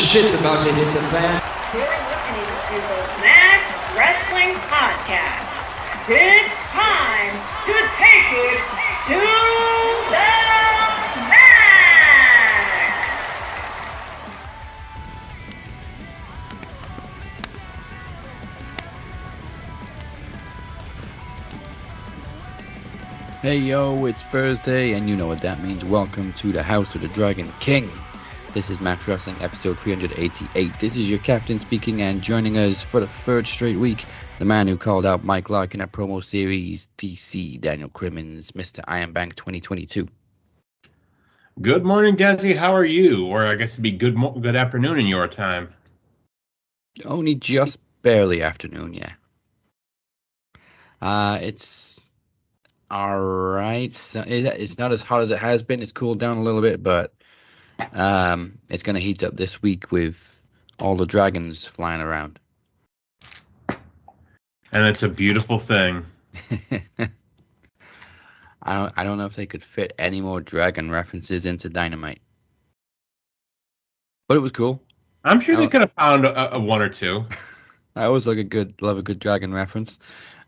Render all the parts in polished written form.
Shit's about to hit the fan. You're listening to the Max Wrestling Podcast. It's time to take it to the max! Hey yo, it's Thursday, and you know what that means. Welcome to the House of the Dragon King. This is Max Wrestling, episode 388. This is your captain speaking, and joining us for the third straight week, the man who called out Mike Larkin at promo series, DC Daniel Crimmins, Mr. Ironbank 2022. Good morning, Desi. How are you? Or I guess it'd be good afternoon in your time. Only just barely afternoon, yeah. It's alright. So it's not as hot as it has been. It's cooled down a little bit, but it's going to heat up this week with all the dragons flying around. And it's a beautiful thing. I don't know if they could fit any more dragon references into Dynamite, but it was cool. I'm sure they could have found a one or two. I always love a good dragon reference.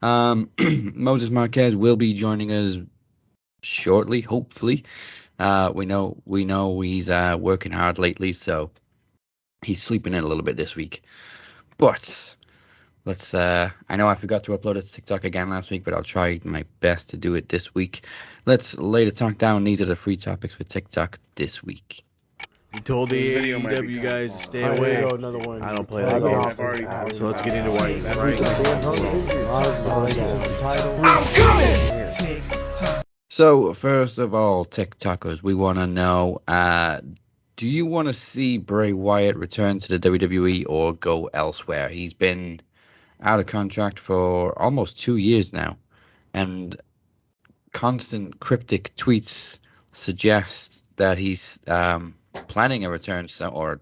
Moses Marquez will be joining us shortly, hopefully. We know he's working hard lately, so he's sleeping in a little bit this week. But let's I know I forgot to upload it to TikTok again last week, but I'll try my best to do it this week. Let's lay the talk down. These are the free topics for TikTok this week. You told the AEW guys to stay away. Another one. I don't play that game. So let's get into why you So first of all, TikTokers, we want to know, do you want to see Bray Wyatt return to the WWE or go elsewhere? He's been out of contract for almost 2 years now, and constant cryptic tweets suggest that he's planning a return or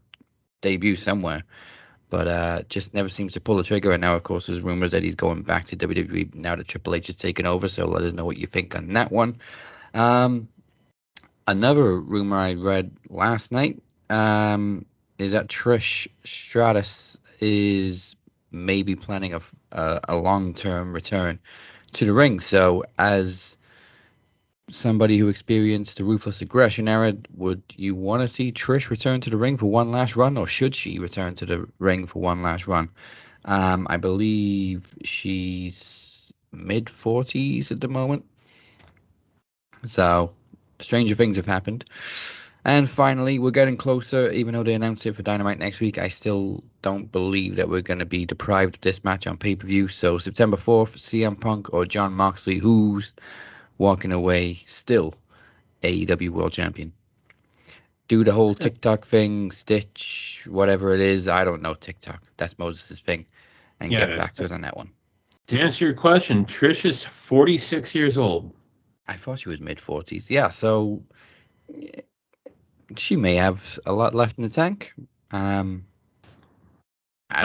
debut somewhere, but just never seems to pull the trigger. And now, of course, there's rumors that he's going back to WWE now that Triple H has taken over, so let us know what you think on that one. Another rumor I read last night is that Trish Stratus is maybe planning a long-term return to the ring. So as somebody who experienced the Ruthless Aggression era, would you want to see Trish return to the ring for one last run, or should she return to the ring for one last run? I believe she's mid-40s at the moment. So stranger things have happened. And finally, we're getting closer. Even though they announced it for Dynamite next week, I still don't believe that we're going to be deprived of this match on pay-per-view. So September 4th, CM Punk or Jon Moxley, who's walking away still AEW World Champion. Do the whole TikTok thing, Stitch, whatever it is. I don't know TikTok. That's Moses' thing. And get back to us on that one. To answer your question, Trish is 46 years old. I thought she was mid-40s. Yeah, so she may have a lot left in the tank. I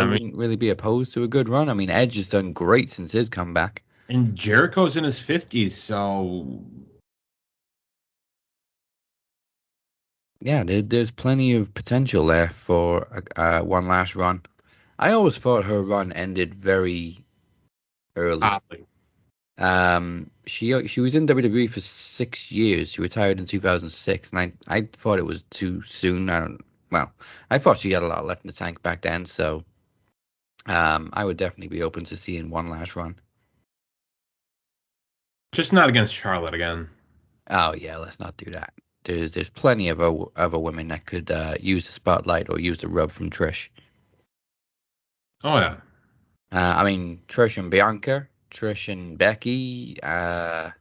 wouldn't really be opposed to a good run. I mean, Edge has done great since his comeback. And Jericho's in his 50s, so yeah, there's plenty of potential there for one last run. I always thought her run ended very early. Oddly. She was in WWE for 6 years. She retired in 2006, and I thought it was too soon. I thought she had a lot left in the tank back then, so I would definitely be open to seeing one last run. Just not against Charlotte again. Oh yeah, let's not do that. There's plenty of other women that could use the spotlight or use the rub from Trish. Oh yeah. I mean, Trish and Bianca, Trish and Becky. The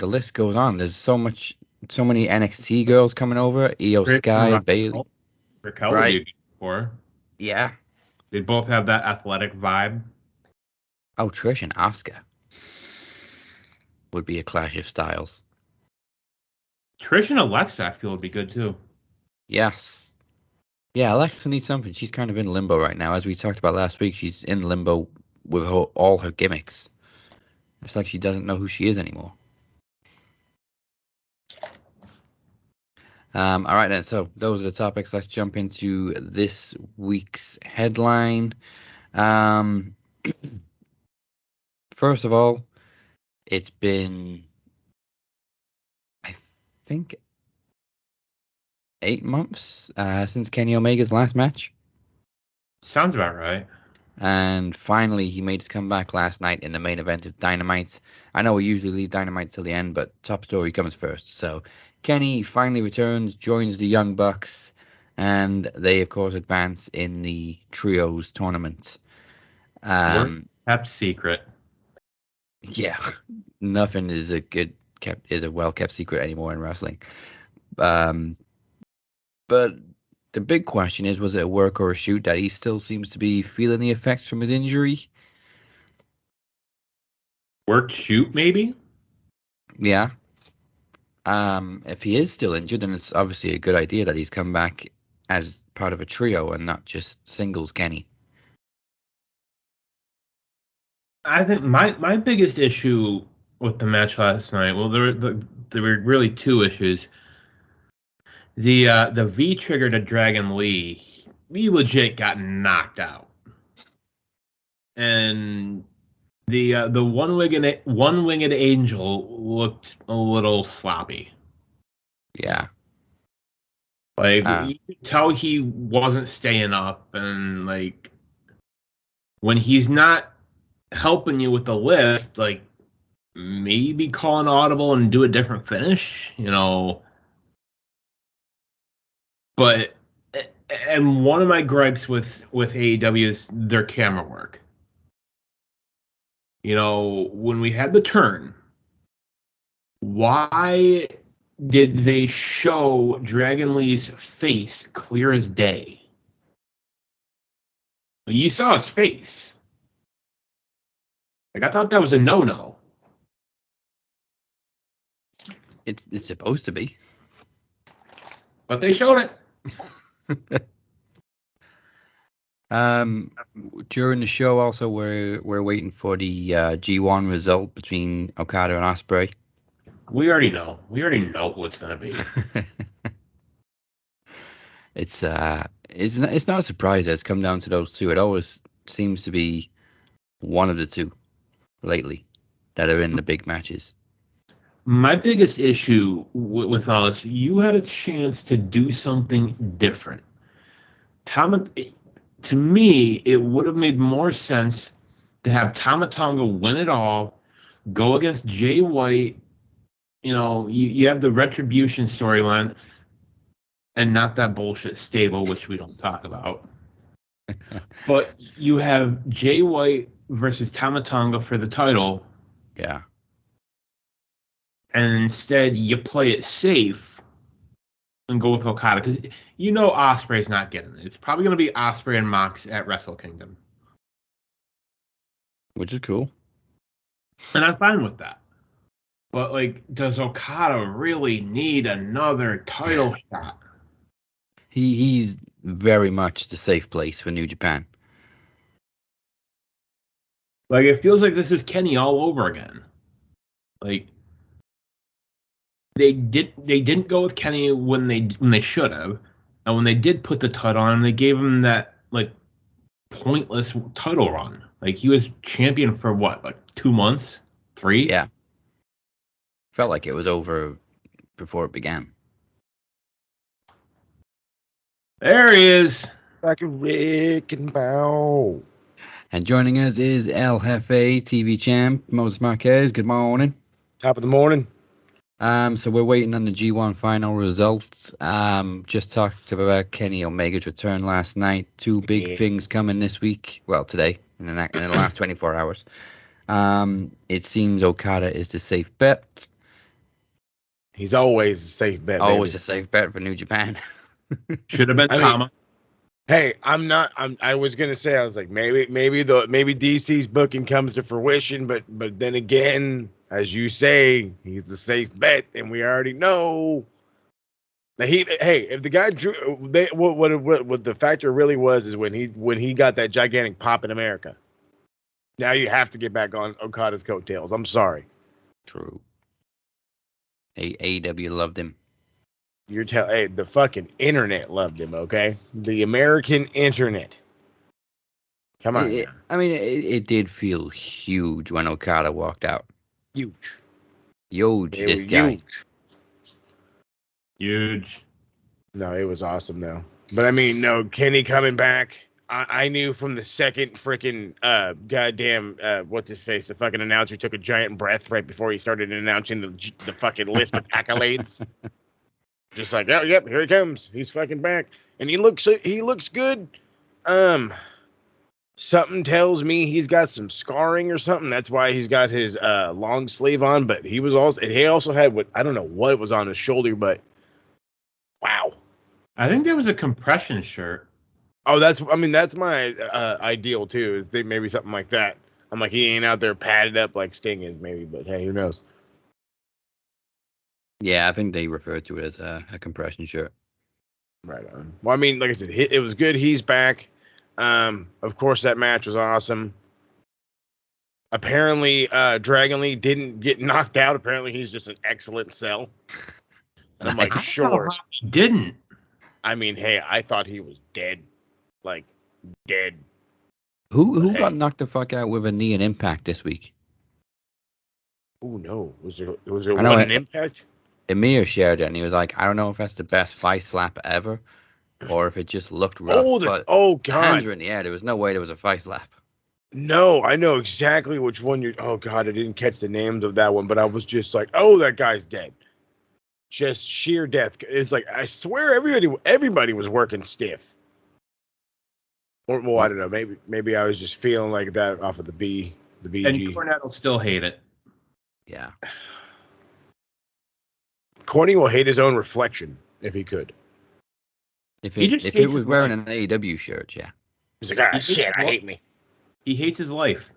list goes on. There's so many NXT girls coming over. Io Sky, Bayley. Raquel Right. would be good for. Yeah. They both have that athletic vibe. Oh, Trish and Asuka would be a clash of styles. Trish and Alexa, I feel, would be good too. Yes. Yeah, Alexa needs something. She's kind of in limbo right now. As we talked about last week, she's in limbo with all her gimmicks. It's like she doesn't know who she is anymore. All right, then. So those are the topics. Let's jump into this week's headline. First of all, it's been, I think, 8 months since Kenny Omega's last match. Sounds about right. And finally, he made his comeback last night in the main event of Dynamite. I know we usually leave Dynamite till the end, but top story comes first. So Kenny finally returns, joins the Young Bucks, and they, of course, advance in the Trios tournament. Work kept secret. Yeah, nothing is a well kept secret anymore in wrestling. Um, but the big question is, was it a work or a shoot? That he still seems to be feeling the effects from his injury. Work shoot, maybe? Yeah. If he is still injured, then it's obviously a good idea that he's come back as part of a trio and not just singles Kenny. I think my biggest issue with the match last night, well, there were really two issues. The V trigger to Dragon Lee, he legit got knocked out, and the one winged angel looked a little sloppy. Yeah. Like you could tell he wasn't staying up, and like when he's not helping you with the lift, like maybe call an audible and do a different finish, But and one of my gripes with AEW is their camera work. When we had the turn, why did they show Dragon Lee's face clear as day? You saw his face. Like I thought that was a no-no. It's supposed to be. But they showed it. During the show, also we're waiting for the G1 result between Okada and Ospreay. We already know. We already know who it's gonna be. It's not a surprise that it's come down to those two. It always seems to be one of the two lately that are in the big matches. My biggest issue with all this, you had a chance to do something different. To me, it would have made more sense to have Tama Tonga win it all, go against Jay White. You have the retribution storyline, and not that bullshit stable, which we don't talk about. But you have Jay White versus Tama Tonga for the title. Yeah. And instead, you play it safe and go with Okada because Ospreay's not getting it. It's probably going to be Ospreay and Mox at Wrestle Kingdom, which is cool, and I'm fine with that. But does Okada really need another title shot? He's very much the safe place for New Japan. It feels like this is Kenny all over again. They didn't go with Kenny when they should have, and when they did put the title on, they gave him that pointless title run. He was champion for what, 2 months, 3? Yeah, felt like it was over before it began. There he is, back in Rick and Bow. And joining us is El Jefe TV champ Moses Marquez. Good morning. Top of the morning. So we're waiting on the G1 final results. Just talked about Kenny Omega's return last night. Two big things coming this week. Well, today in the last 24 hours. It seems Okada is the safe bet. He's always a safe bet. Always baby. a safe bet for New Japan. should have been Tama. Hey, I was gonna say, I was like, maybe DC's booking comes to fruition, but then again, as you say, he's the safe bet, and we already know that if the guy drew, what the factor really was is when he got that gigantic pop in America. Now you have to get back on Okada's coattails. I'm sorry. True. AEW loved him. Hey, the fucking internet loved him, okay? The American internet. Come on now. It did feel huge when Okada walked out. Huge. Huge, It this was guy. Huge. No, it was awesome though. But I mean, no, Kenny coming back. I knew from the second freaking goddamn what's his face, the fucking announcer took a giant breath right before he started announcing the fucking list of accolades. Just like, oh yep, here he comes. He's fucking back, and he looks good. Something tells me he's got some scarring or something. That's why he's got his long sleeve on. But he also had what I don't know what was on his shoulder, but wow. I think there was a compression shirt. Oh, that's my ideal too. Is maybe something like that. I'm like, he ain't out there padded up like Sting is, maybe, but hey, who knows? Yeah, I think they referred to it as a compression shirt. Right on. Well, I mean, like I said, it was good. He's back. Of course, that match was awesome. Apparently, Dragon Lee didn't get knocked out. Apparently, he's just an excellent sell. And I'm like, sure. He didn't. I mean, hey, I thought he was dead. Like, dead. Who got knocked the fuck out with a knee and Impact this week? Oh, no. Was there one in Impact? Emir shared it, and he was like, I don't know if that's the best fight slap ever, or if it just looked rough. Oh, God. Hands were in the air. There was no way there was a fight slap. No, I know exactly which one you're... Oh, God, I didn't catch the names of that one, but I was just like, oh, that guy's dead. Just sheer death. It's like, I swear everybody was working stiff. Or, well, I don't know. Maybe I was just feeling like that off of the BG. And Cornette will still hate it. Yeah. Corny will hate his own reflection if he could. If it was wearing an AEW shirt, yeah. He's like, ah, shit, I hate me. He hates his life.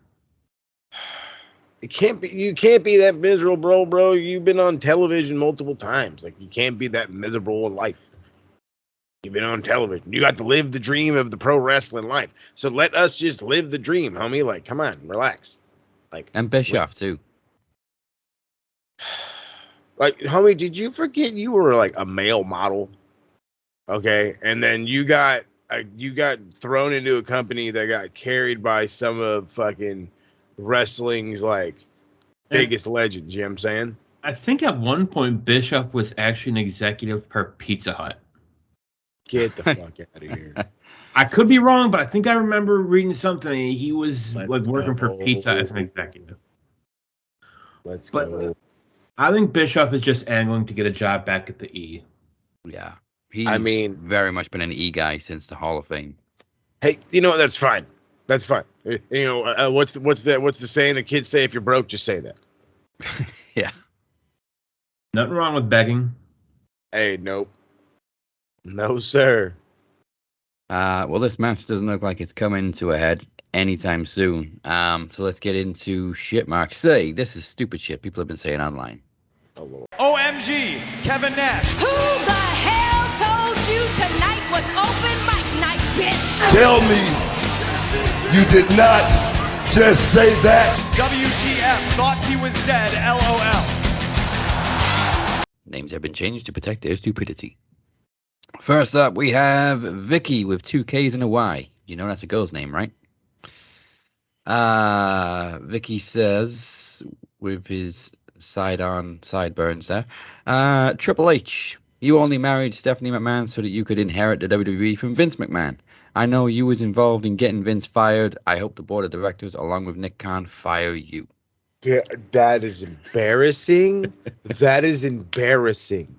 You can't be that miserable, bro. You've been on television multiple times. Like, you can't be that miserable in life. You've been on television. You got to live the dream of the pro wrestling life. So let us just live the dream, homie. Like, come on, relax. Like, and Bischoff too. Like, homie, did you forget you were like a male model? Okay, and then you got thrown into a company that got carried by some of fucking wrestling's like biggest legends. You know what I'm saying? I think at one point Bischoff was actually an executive for Pizza Hut. Get the fuck out of here. I could be wrong, but I think I remember reading something. He was working for Pizza as an executive. Let's go. I think Bischoff is just angling to get a job back at the E. Yeah. He's very much been an E guy since the Hall of Fame. Hey, you know what? That's fine. That's fine. You know, what's the saying the kids say? If you're broke, just say that. Yeah. Nothing wrong with begging. Hey, nope. No, sir. Well, this match doesn't look like it's coming to a head anytime soon. So let's get into shit mark. Say, this is stupid shit people have been saying online. Oh, Lord. OMG, Kevin Nash. Who the hell told you tonight was open mic night, bitch? Tell me you did not just say that. WTF, thought he was dead, LOL. Names have been changed to protect their stupidity. First up, we have Vicky with 2 Ks and a Y. You know that's a girl's name, right? Vicky says, with his sideburns there, Triple H, you only married Stephanie McMahon so that you could inherit the WWE from Vince McMahon. I know you was involved in getting Vince fired. I hope the board of directors, along with Nick Khan, fire you. Yeah, that is embarrassing. That is embarrassing.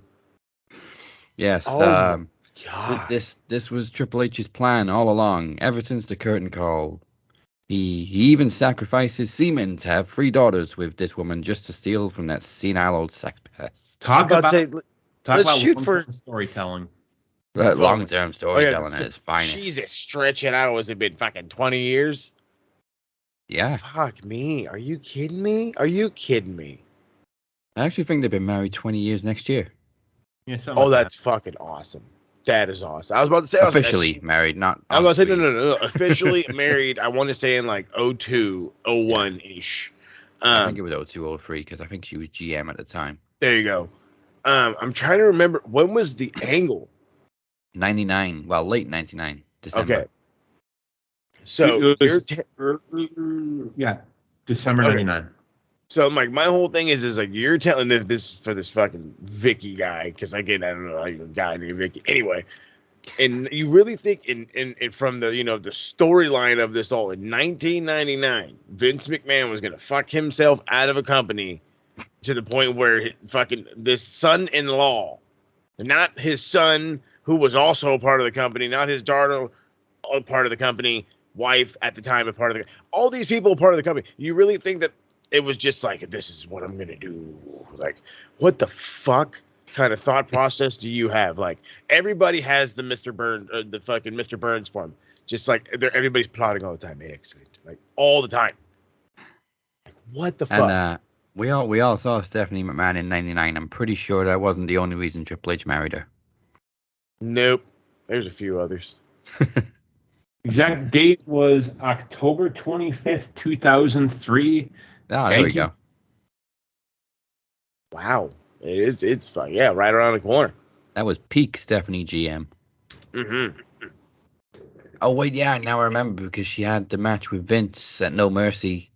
Yes. Oh God. This was Triple H's plan all along, ever since the curtain call. He even sacrificed his semen to have 3 daughters with this woman just to steal from that senile old sex pest. Talk about shoot for storytelling. Long-term storytelling at its finest. Jesus, stretch it out. Has it been fucking 20 years? Yeah. Fuck me. Are you kidding me? Are you kidding me? I actually think they've been married 20 years next year. Yeah, that's fucking awesome. That is awesome. I was about to say officially married, not. I was about to say no. Officially married. I want to say in like 02, 01 ish. I think it was 02, 03 because I think she was GM at the time. There you go. I'm trying to remember, when was the angle? 99. Well, late 99, December. Okay. So It was, you're December Okay. 99. so like my whole thing is like you're telling this for this fucking Vicky guy, because I don't know, like a guy named Vicky. Anyway, and you really think in from the the storyline of this all, in 1999, Vince McMahon was gonna fuck himself out of a company to the point where fucking this son-in-law, not his son who was also a part of the company, not his daughter a part of the company, wife at the time a part of the, all these people a part of the company. You really think that it was just like, this is what I'm gonna do? Like, what the fuck kind of thought process do you have? Like, everybody has the Mr. Burns, the fucking Mr. Burns form. Just like everybody's plotting all the time. Excellent, like all the time. Like, what the fuck? And we all saw Stephanie McMahon in 99. I'm pretty sure that wasn't the only reason Triple H married her. Nope. There's a few others. Exact date was October 25th, 2003. Oh, there we go. Wow. It's fun. Yeah, right around the corner. That was peak Stephanie GM. Mm-hmm. Oh, wait, yeah, now I remember, because she had the match with Vince at No Mercy,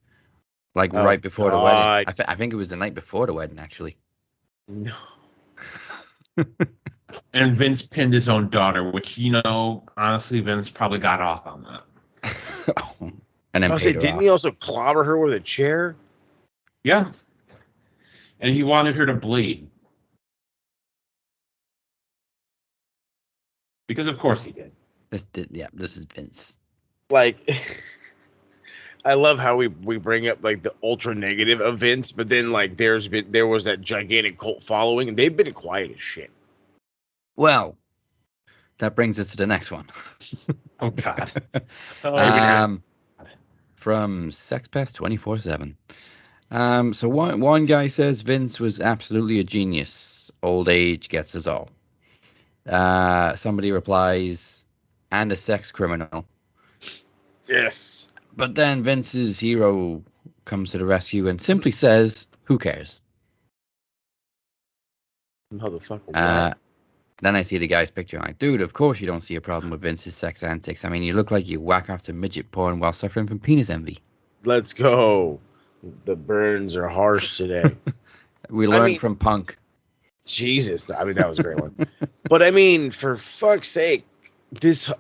like Oh, right before the God. wedding. I think it was the night before the wedding, actually. No. And Vince pinned his own daughter, which, honestly, Vince probably got off on that. And then I was saying, paid her didn't off. he also clobber her with a chair? Yeah. And he wanted her to bleed. Because of course he did. This is Vince. Like, I love how we bring up like the ultra negative of Vince, but then like there was that gigantic cult following, and they've been quiet as shit. Well, that brings us to the next one. Oh, God. From Sex Pest 24/7. So one guy says Vince was absolutely a genius. Old age gets us all. Somebody replies, and a sex criminal. Yes. But then Vince's hero comes to the rescue and simply says, "Who cares?" Motherfucker. Then I see the guy's picture. I'm like, dude, of course you don't see a problem with Vince's sex antics. I mean, you look like you whack off to midget porn while suffering from penis envy. Let's go. The burns are harsh today. We learned from Punk. Jesus. I mean, that was a great one. But I mean, for fuck's sake, this.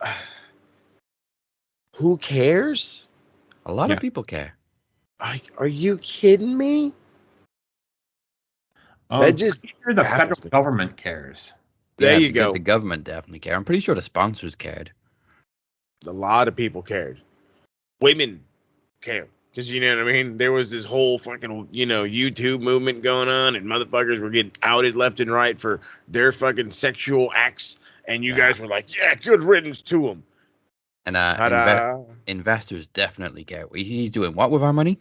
Who cares? A lot of people care. Are you kidding me? That just the federal government cares. There you go. The government definitely care. I'm pretty sure the sponsors cared. A lot of people cared. Women care. Because, you know what I mean? There was this whole fucking, YouTube movement going on, and motherfuckers were getting outed left and right for their fucking sexual acts. And you guys were like, yeah, good riddance to them. And investors definitely care. He's doing what with our money?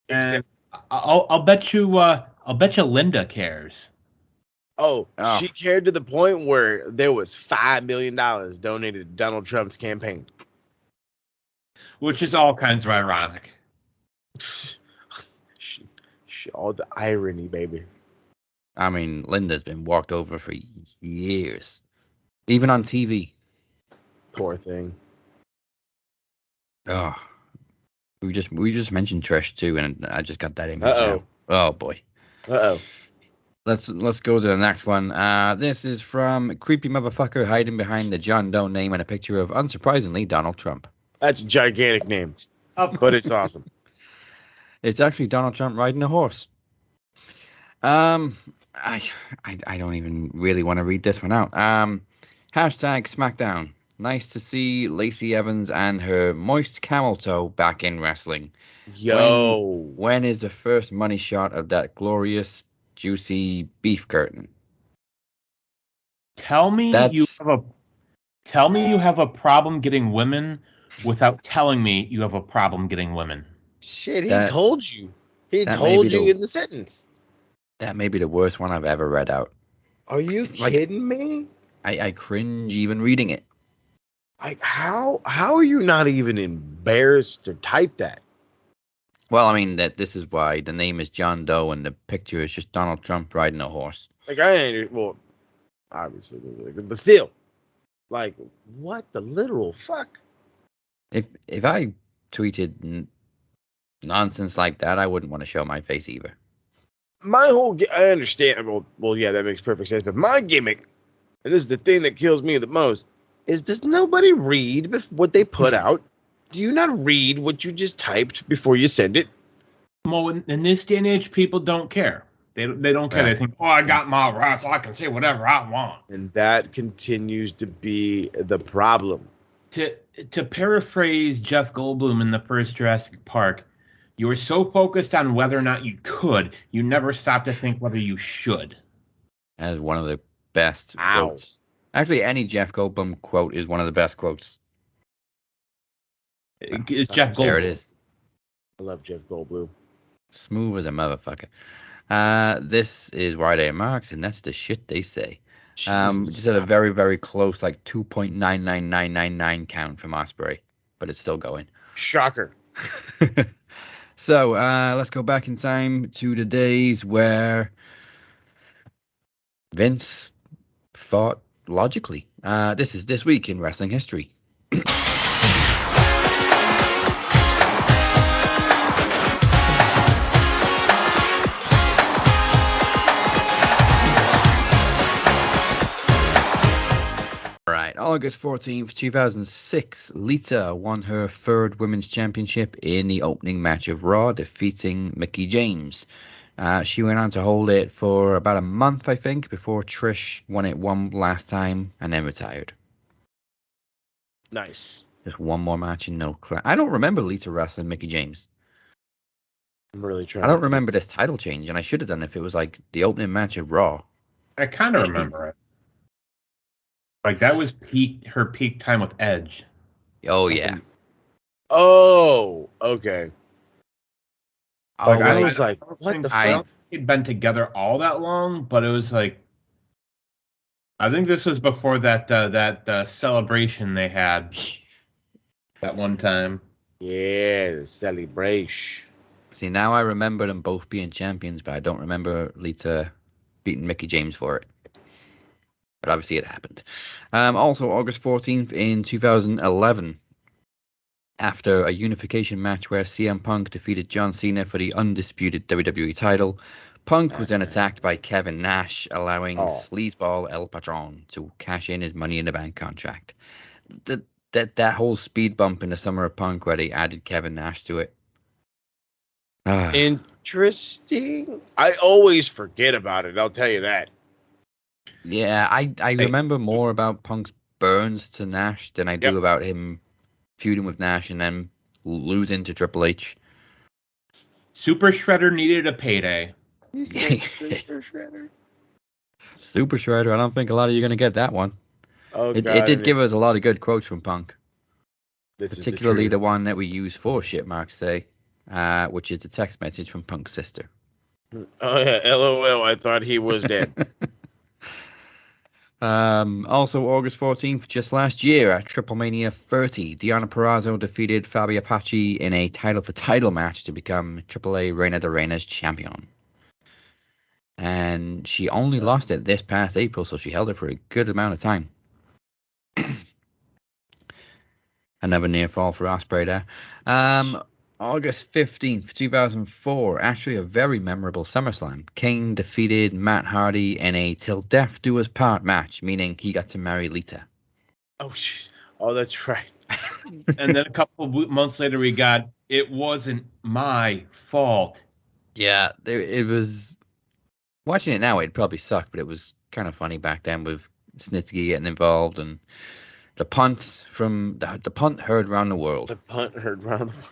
And I'll bet you Linda cares. Oh, she cared to the point where there was $5 million donated to Donald Trump's campaign. Which is all kinds of ironic. All the irony, baby. I mean, Linda's been walked over for years. Even on TV. Poor thing. Oh. We just mentioned Trish too, and I just got that image now. Oh boy. Let's go to the next one. This is from creepy motherfucker hiding behind the John Doe name and a picture of, unsurprisingly, Donald Trump. That's a gigantic name, but it's awesome. It's actually Donald Trump riding a horse. I don't even really want to read this one out. Hashtag SmackDown. Nice to see Lacey Evans and her moist camel toe back in wrestling. Yo. When is the first money shot of that glorious, juicy beef curtain? Tell me you have a problem getting women without telling me you have a problem getting women. Shit, he told you. He told you in the sentence. That may be the worst one I've ever read out. Are you kidding me? I cringe even reading it. Like, how are you not even embarrassed to type that? Well, I mean, this is why the name is John Doe and the picture is just Donald Trump riding a horse. Like I ain't well, obviously, but still, like what the literal fuck? If I tweeted nonsense like that, I wouldn't want to show my face either. My whole I understand. Well, yeah, that makes perfect sense. But my gimmick, and this is the thing that kills me the most, is does nobody read what they put out? Do you not read what you just typed before you send it? Well, in this day and age, people don't care. They don't care. Yeah. They think, oh, I got my rights, so I can say whatever I want. And that continues to be the problem. To paraphrase Jeff Goldblum in the first Jurassic Park, you were so focused on whether or not you could, you never stopped to think whether you should. That is one of the best quotes. Actually, any Jeff Goldblum quote is one of the best quotes. It's Jeff Goldblum. There it is. I love Jeff Goldblum. Smooth as a motherfucker. This is Friday MOX, and that's the shit they say. Just had a very, very close, like 2.99999 count from Osprey, but it's still going. Shocker. So let's go back in time to the days where Vince thought logically. This is This Week in Wrestling History. August 14th, 2006, Lita won her third Women's Championship in the opening match of Raw, defeating Mickie James. She went on to hold it for about a month, I think, before Trish won it one last time and then retired. Nice. Just one more match and no class. I don't remember Lita wrestling Mickie James. I'm really trying. I don't remember this title change, and I should have done if it was like the opening match of Raw. I kind of remember it. Like that was her peak time with Edge. Oh yeah. Oh, okay. Like I was like, what the fuck? They'd been together all that long, but it was like, I think this was before that celebration they had that one time. Yeah, the celebration. See, now I remember them both being champions, but I don't remember Lita beating Mickie James for it. But obviously it happened. Also, August 14th in 2011, after a unification match where CM Punk defeated John Cena for the undisputed WWE title, Punk was then attacked by Kevin Nash, allowing Sleazeball El Patron to cash in his Money in the Bank contract. That whole speed bump in the summer of Punk where they added Kevin Nash to it. Interesting. I always forget about it, I'll tell you that. Yeah, I remember more about Punk's burns to Nash than I do about him feuding with Nash and then losing to Triple H. Super Shredder needed a payday. Super Shredder. Super Shredder. I don't think a lot of you are going to get that one. Oh, it did give us a lot of good quotes from Punk. Particularly the one that we use for Shit Marks Say, which is the text message from Punk's sister. Oh, yeah. LOL. I thought he was dead. Also, August 14th, just last year at Triplemania 30, Deonna Purrazzo defeated Fabi Apache in a title-for-title match to become AAA Reina de Reinas champion. And she only lost it this past April, so she held it for a good amount of time. Another near fall for Ospreay there. August 15th, 2004, actually a very memorable SummerSlam. Kane defeated Matt Hardy in a Till Death Do Us Part match, meaning he got to marry Lita. Oh, jeez. Oh, that's right. And then a couple of months later, we got It Wasn't My Fault. Yeah, it was... Watching it now, it'd probably suck, but it was kind of funny back then with Snitsky getting involved and the punts from... The punt heard around the world. The punt heard around the world.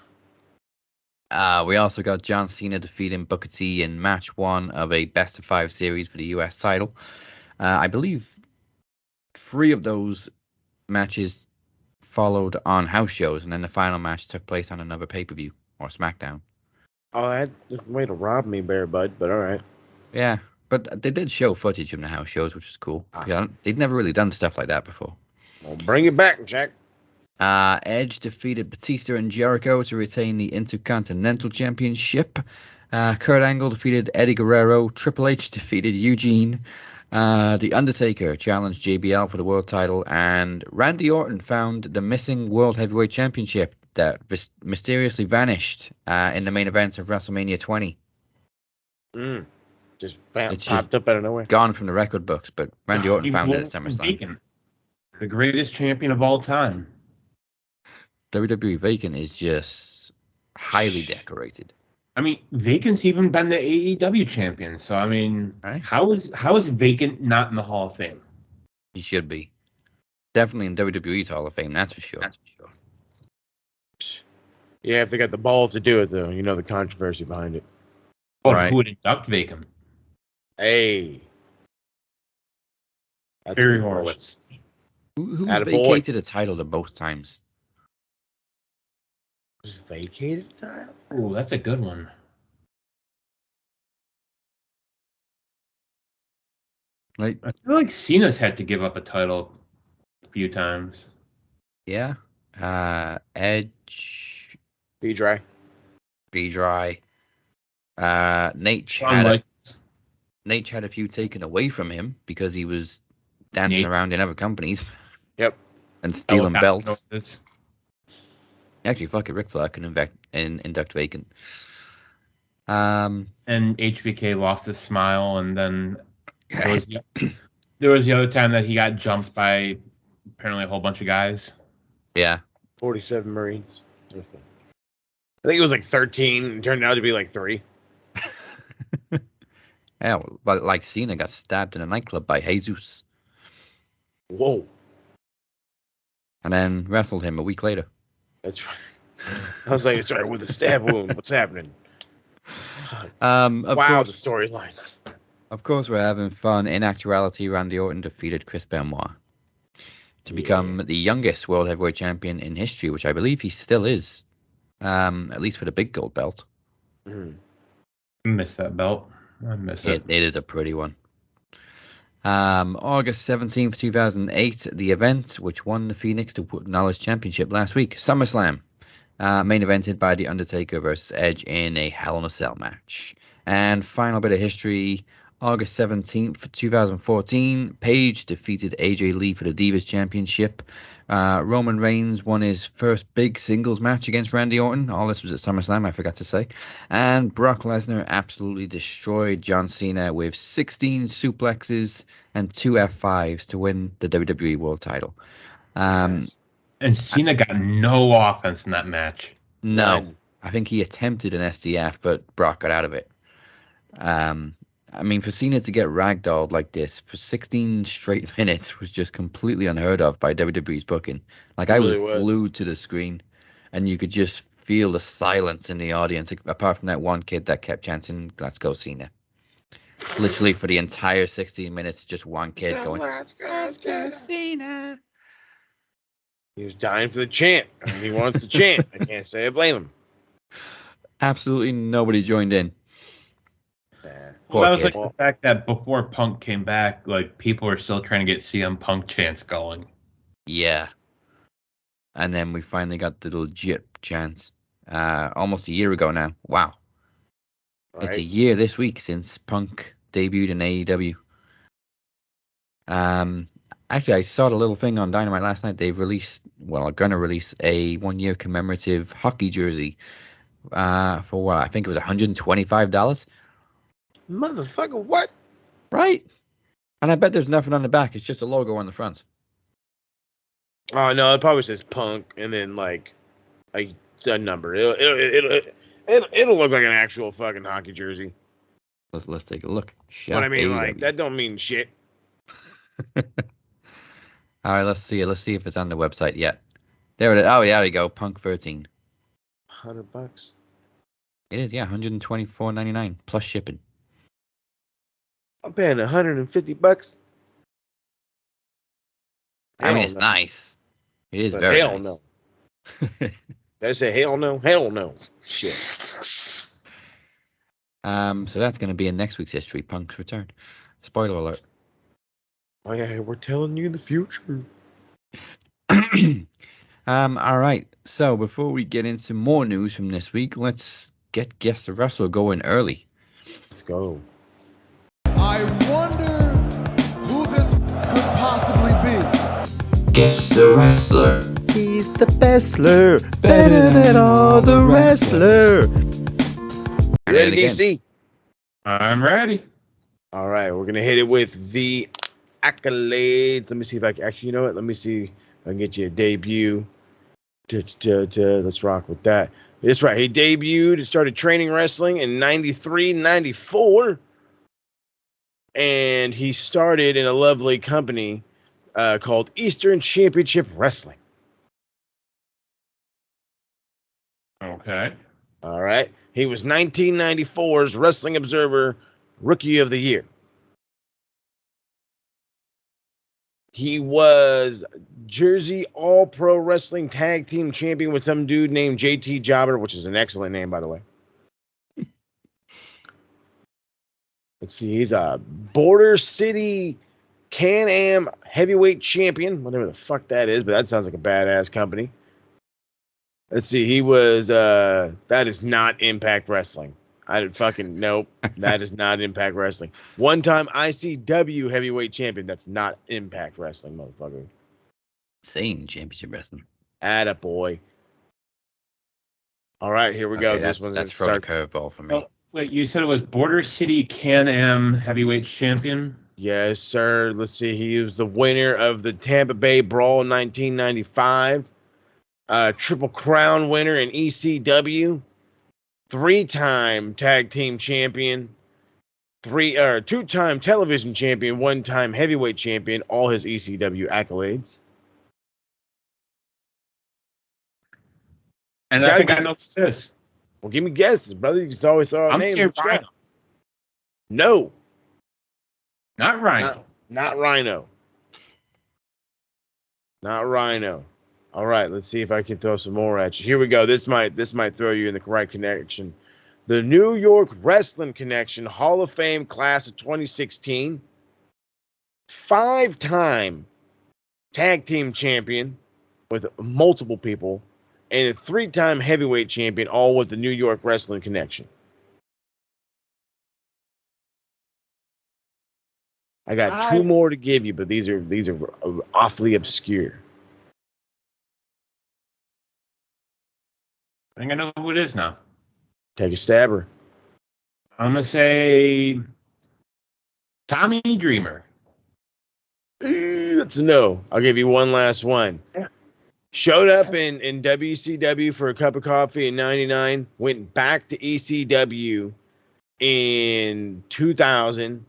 We also got John Cena defeating Booker T in match 1 of a best-of-5 series for the US title. I believe 3 of those matches followed on house shows, and then the final match took place on another pay-per-view or SmackDown. Oh, that's a way to rob me, Bear Bud, but all right. Yeah, but they did show footage from the house shows, which is cool. They'd never really done stuff like that before. Well, bring it back, Jack. Edge defeated Batista and Jericho to retain the Intercontinental Championship. Kurt Angle defeated Eddie Guerrero. Triple H defeated Eugene. The Undertaker challenged JBL for the world title, and Randy Orton found the missing World Heavyweight Championship that mysteriously vanished in the main event of WrestleMania 20. Just It's popped up out of nowhere. Gone from the record books, but Randy Orton found it at SummerSlam. Vacant. The greatest champion of all time. WWE Vacant is just highly decorated. I mean, Vacant's even been the AEW champion. So I mean, Right. how is Vacant not in the Hall of Fame? He should be. Definitely in WWE's Hall of Fame, that's for sure. Yeah, if they got the balls to do it, though, you know the controversy behind it. But Right. who would induct Vacant? Hey. That's Barry a good Horowitz. Who's Attaboy. vacated a title the most times? question. Was vacated time? Ooh, that's a good one. Like, I feel like Cena's had to give up a title a few times. yeah. Edge, Be dry. B-Dry. Nate Unlike had a few taken away from him because he was dancing Nate. around in other companies. Yep. And stealing helicopter belts. notice. Actually, fuck it, Ric Flair can induct Vacant. And HBK lost his smile, and then there was the other time that he got jumped by apparently a whole bunch of guys. Yeah. 47 Marines. I think it was like 13. It turned out to be like 3. Yeah, but like Cena got stabbed in a nightclub by Jesus. Whoa. And then wrestled him a week later. That's right. I was like, sorry, with a stab wound. What's happening? Of Wow, course, the storylines. Of course, we're having fun. In actuality, Randy Orton defeated Chris Benoit to become the youngest World Heavyweight Champion in history, which I believe he still is, at least for the big gold belt. Mm. I miss that belt. I miss it. It is a pretty one. August 17th, 2008, the event which won the Phoenix to Knowledge Championship last week, SummerSlam. Main evented by The Undertaker versus Edge in a Hell in a Cell match. And final bit of history, August 17th, 2014, Paige defeated AJ Lee for the Divas Championship. Roman Reigns won his first big singles match against Randy Orton. All this was at SummerSlam, I forgot to say. And Brock Lesnar absolutely destroyed John Cena with 16 suplexes and 2 F5s to win the WWE World title. Yes. And Cena got no offense in that match. No, None. I think he attempted an SDF, but Brock got out of it. I mean, for Cena to get ragdolled like this for 16 straight minutes was just completely unheard of by WWE's booking. Like, I was Really was. glued to the screen, and you could just feel the silence in the audience, apart from that one kid that kept chanting, "Let's go, Cena." Literally for the entire 16 minutes, just one kid going, "Let's go, Cena." He was dying for the chant. I mean, he wants the chant. I can't say I blame him. Absolutely nobody joined in. Nah. Poor Well, that was kid. like the fact that before Punk came back, like people were still trying to get CM Punk chants going. Yeah. And then we finally got the legit chance. Almost a year ago now. Wow. It's a Right? year this week since Punk debuted in AEW. Actually, I saw the little thing on Dynamite last night. They've released, well, are going to release a 1-year commemorative hockey jersey for what? I think it was $125. Motherfucker, what? Right? And I bet there's nothing on the back. It's just a logo on the front. Oh, no, it probably says Punk and then, like, a number. It'll look like an actual fucking hockey jersey. Let's take a look. But I mean, AEW. like, that don't mean shit. All right, let's see it. Let's see if it's on the website yet. There it is. Oh, yeah, there you go. Punk 13. $100. It is, yeah, $124.99 plus shipping. I'm paying $150. I mean, Hell it's no. nice. It is But very hell nice. no. Did I say hell no? Hell no. Shit. So that's going to be in next week's history, Punk's return. Spoiler alert. Oh yeah, we're telling you the future. All right. So before we get into more news from this week, let's get Guess the Wrestler going early. Let's go. I wonder who this could possibly be. Guess the Wrestler. He's the bestler, better than all the wrestler. Ready, DC? I'm ready. All right, we're gonna hit it with the accolades. Let me see if I can actually. You know what? Let me see if I can get you a debut. Let's rock with that. That's right. He debuted and started training wrestling in 93, 94. And he started in a lovely company called Eastern Championship Wrestling. Okay. All right. He was 1994's Wrestling Observer Rookie of the Year. He was Jersey All-Pro Wrestling Tag Team Champion with some dude named JT Jobber, which is an excellent name, by the way. Let's see. He's a Border City Can-Am Heavyweight Champion, whatever the fuck that is, but that sounds like a badass company. Let's see. He was, that is not Impact Wrestling. Nope. That is not Impact Wrestling. One-time ICW Heavyweight Champion. That's not Impact Wrestling, motherfucker. Same Championship Wrestling. Attaboy. All right, here we go. That's throwing a curveball for me. Oh, wait, you said it was Border City Can-Am Heavyweight Champion? Yes, sir. Let's see. He was the winner of the Tampa Bay Brawl in 1995. Triple Crown winner in ECW. 3-time tag team champion. 2-time television champion. 1-time heavyweight champion. All his ECW accolades. And I think I know this. Well, give me guesses, brother. You just always throw a I'm name. saying Rhino. No. Not Rhino. Not Rhino. Not Rhino. All right, let's see if I can throw some more at you. Here we go. This might throw you in the right connection. The New York Wrestling Connection Hall of Fame class of 2016. 5-time tag team champion with multiple people, and a 3-time heavyweight champion, all with the New York Wrestling Connection. I got 2 more to give you, but these are awfully obscure. I think I know who it is now. Take a stabber. I'm going to say Tommy Dreamer. That's a no. I'll give you one last one. Yeah. Showed up in WCW for a cup of coffee in 99. Went back to ECW in 2000,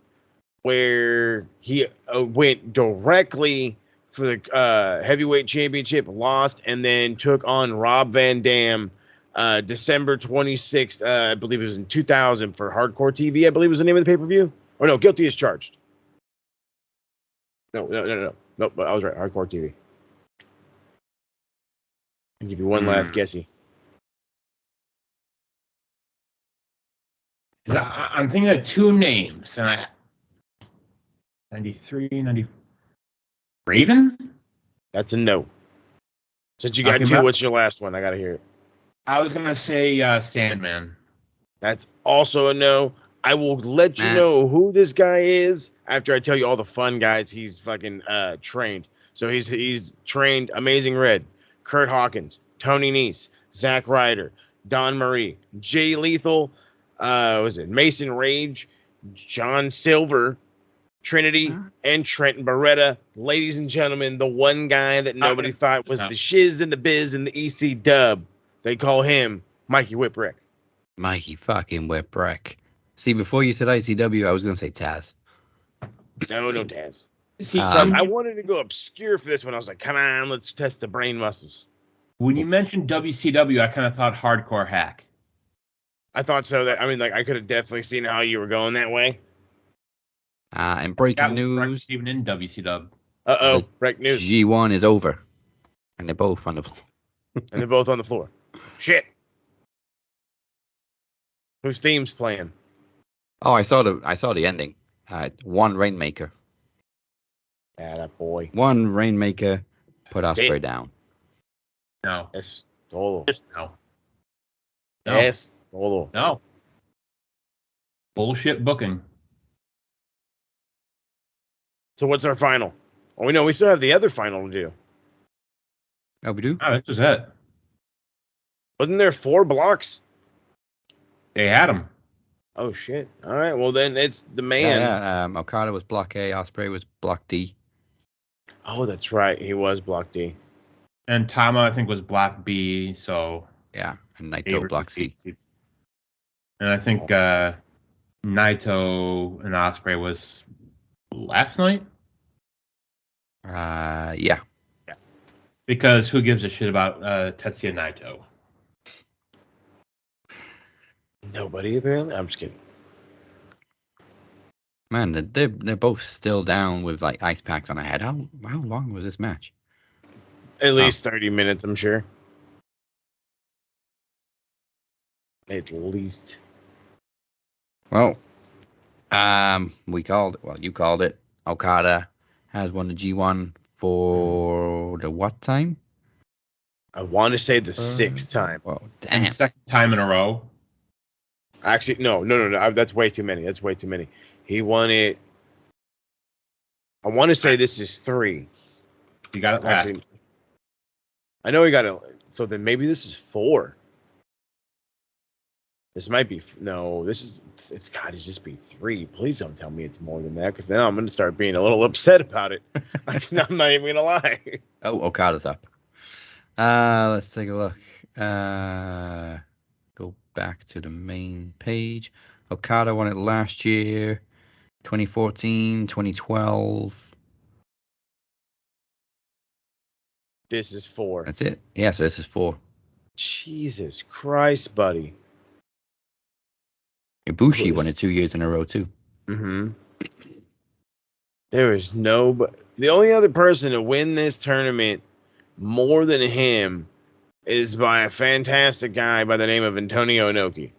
where he went directly for the heavyweight championship, lost, and then took on Rob Van Dam December 26th, I believe it was in 2000 for Hardcore TV, I believe was the name of the pay-per-view. Or no, Guilty as Charged. No, I was right, Hardcore TV. I'll give you one last guessy. I'm thinking of 2 names. 93, 90. Raven? That's a no. Since you got 2, what's your last one? I got to hear it. I was going to say Sandman. That's also a no. I will let you know who this guy is after I tell you all the fun guys he's fucking trained. So he's trained Amazing Red, Kurt Hawkins, Tony Nese, Zack Ryder, Don Marie, Jay Lethal, Mason Rage, John Silver, Trinity, and Trenton Beretta. Ladies and gentlemen, the one guy that nobody thought was the shiz in the biz in the EC dub. They call him Mikey Whipwreck. Mikey fucking Whipwreck. See, before you said ICW, I was going to say Taz. No Taz. See, I wanted to go obscure for this one. I was like, come on, let's test the brain muscles. When you mentioned WCW, I kind of thought Hardcore Hack. I thought so. I could have definitely seen how you were going that way. And breaking news. Even in WCW. Break news. G1 is over. And they're both on the floor. And they're both on the floor. Shit. Whose theme's playing? Oh, I saw the ending. One Rainmaker. That boy. One Rainmaker put Ospreay down. No. Es todo. No. Es Hold on. No. Bullshit booking. So what's our final? Oh, we still have the other final to do. Oh, we do? Oh, this was it. Wasn't there 4 blocks? They had him. Oh shit! All right, well then it's the man. Yeah. Okada was block A. Ospreay was block D. Oh, that's right. He was block D. And Tama, I think, was block B. So Yeah, and Naito block C. And I think Naito and Ospreay was last night. Yeah. Because who gives a shit about Tetsuya Naito? Nobody apparently. I'm just kidding. Man, they're both still down with like ice packs on their head. How long was this match? At least 30 minutes, I'm sure. At least. Well, we called it. Well, you called it. Okada has won the G1 for the what time? I want to say the 6th time. Well, And damn. second time in a row. Actually, no. That's way too many. He won it. I want to say this is 3. You got it last. Actually, I know he got it. So then maybe this is 4. This might be it's got to just be 3. Please don't tell me it's more than that, because then I'm going to start being a little upset about it. I'm not even going to lie. Oh, Okada's up. Let's take a look. Go back to the main page. Okada won it last year, 2014, 2012. This is 4. That's it. Yeah, so this is 4. Jesus Christ, buddy. Ibushi won it 2 years in a row too. Mm-hmm. There is the only other person to win this tournament more than him is by a fantastic guy by the name of Antonio Inoki.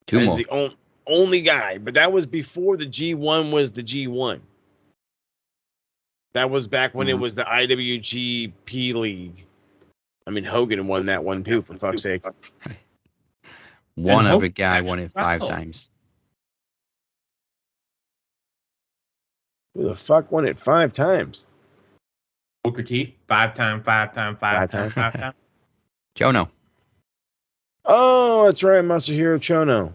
2 more. He's the only guy, but that was before the G1 was the G1. That was back when it was the IWGP League. I mean, Hogan won that one too, for fuck's sake. One And other guy won it 5 wrestled. times. Who the fuck won it 5 times? Booker T, 5 times. Chono. Oh, that's right, Masahiro Chono.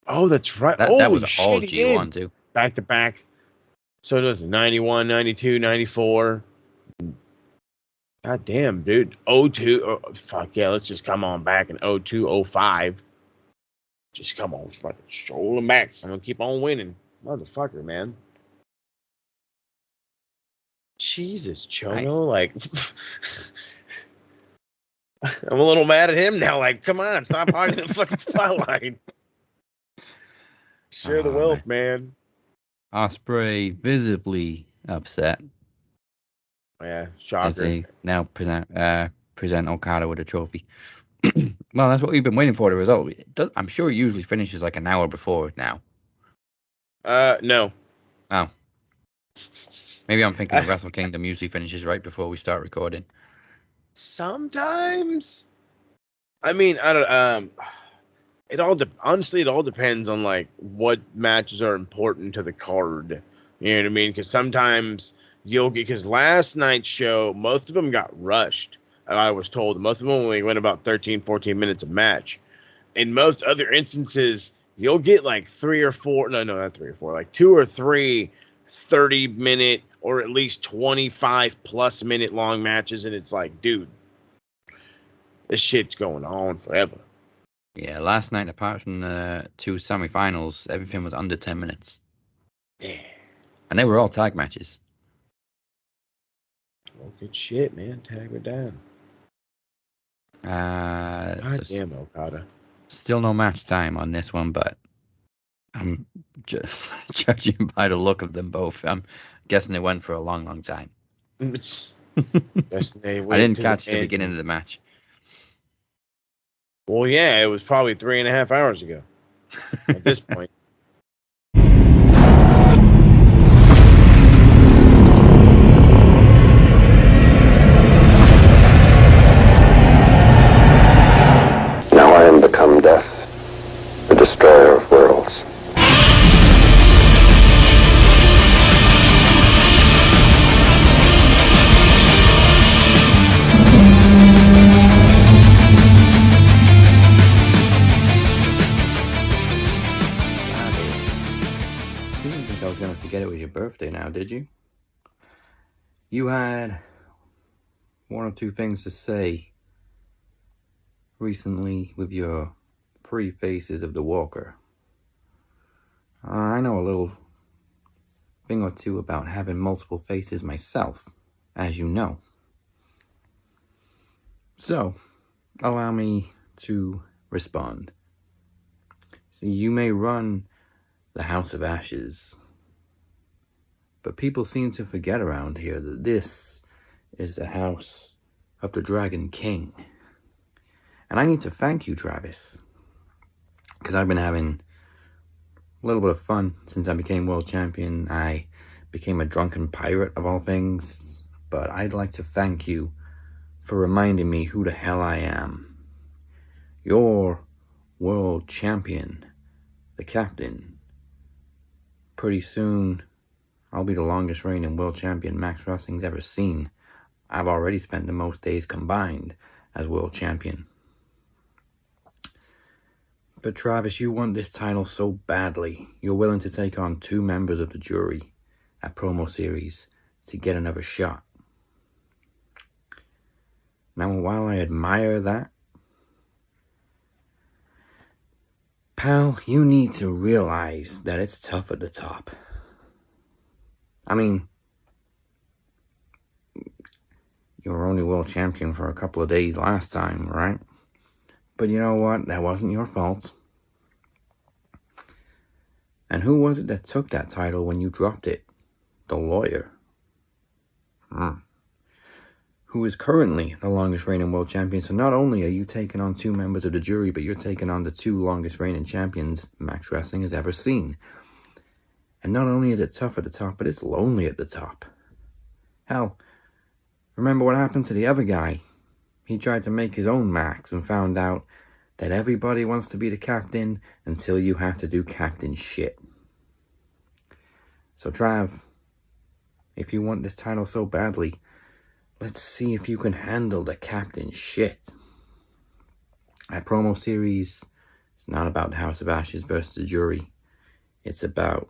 Oh, that's right. That was Holy all shit, he did. G1 too. Back to back. So it was 91, 92, 94. God damn, dude. 02. Oh, fuck yeah, let's just come on back in 02, 05. Just come on, fucking stroll them back. I'm going to keep on winning. Motherfucker, man. Jesus, Chono. Nice. Like, I'm a little mad at him now. Like, come on, stop hogging the fucking spotlight. Share the Oh, wealth, man. Ospreay visibly upset Yeah, as shocker. they now present Okada with a trophy. Well, that's what we've been waiting for, the result. I'm sure it usually finishes like an hour before now. No. Oh. Maybe I'm thinking of Wrestle Kingdom usually finishes right before we start recording. Sometimes. I mean, I don't. It all honestly, it all depends on like what matches are important to the card. You know what I mean? Because sometimes because last night's show, most of them got rushed. I was told most of them only went about 13, 14 minutes a match. In most other instances, you'll get like 3 or 4. No, not 3 or 4. Like 2 or 3 30-minute or at least 25+ minute long matches, and it's like, dude, this shit's going on forever. Yeah, last night, apart from the 2 semifinals, everything was under 10 minutes. Yeah. And they were all tag matches. Well, good shit, man. Tag her down. God damn, Okada. Still no match time on this one, but I'm judging by the look of them both. I'm guessing it went for a long, long time. I didn't catch the beginning of the match. Well, yeah, it was probably 3.5 hours ago at this point. birthday now, did you? You had one or two things to say recently with your 3 faces of the Walker. I know a little thing or two about having multiple faces myself, as you know. So, allow me to respond. See, you may run the House of Ashes, but people seem to forget around here that this is the House of the Dragon King. And I need to thank you, Travis, because I've been having a little bit of fun since I became world champion. I became a drunken pirate of all things, but I'd like to thank you for reminding me who the hell I am. You're world champion, the captain. Pretty soon, I'll be the longest reigning world champion Max Wrestling's ever seen. I've already spent the most days combined as world champion. But Travis, you want this title so badly, you're willing to take on 2 members of the jury at Promo Series to get another shot. Now, while I admire that, pal, you need to realize that it's tough at the top. I mean, you were only world champion for a couple of days last time, right? But you know what? That wasn't your fault. And who was it that took that title when you dropped it? The lawyer. Who is currently the longest reigning world champion. So not only are you taking on 2 members of the jury, but you're taking on the 2 longest reigning champions Max Wrestling has ever seen. And not only is it tough at the top, but it's lonely at the top. Hell, remember what happened to the other guy? He tried to make his own Max and found out that everybody wants to be the captain until you have to do captain shit. So Trav, if you want this title so badly, let's see if you can handle the captain shit. At Promo Series, it's not about the House of Ashes versus the jury. It's about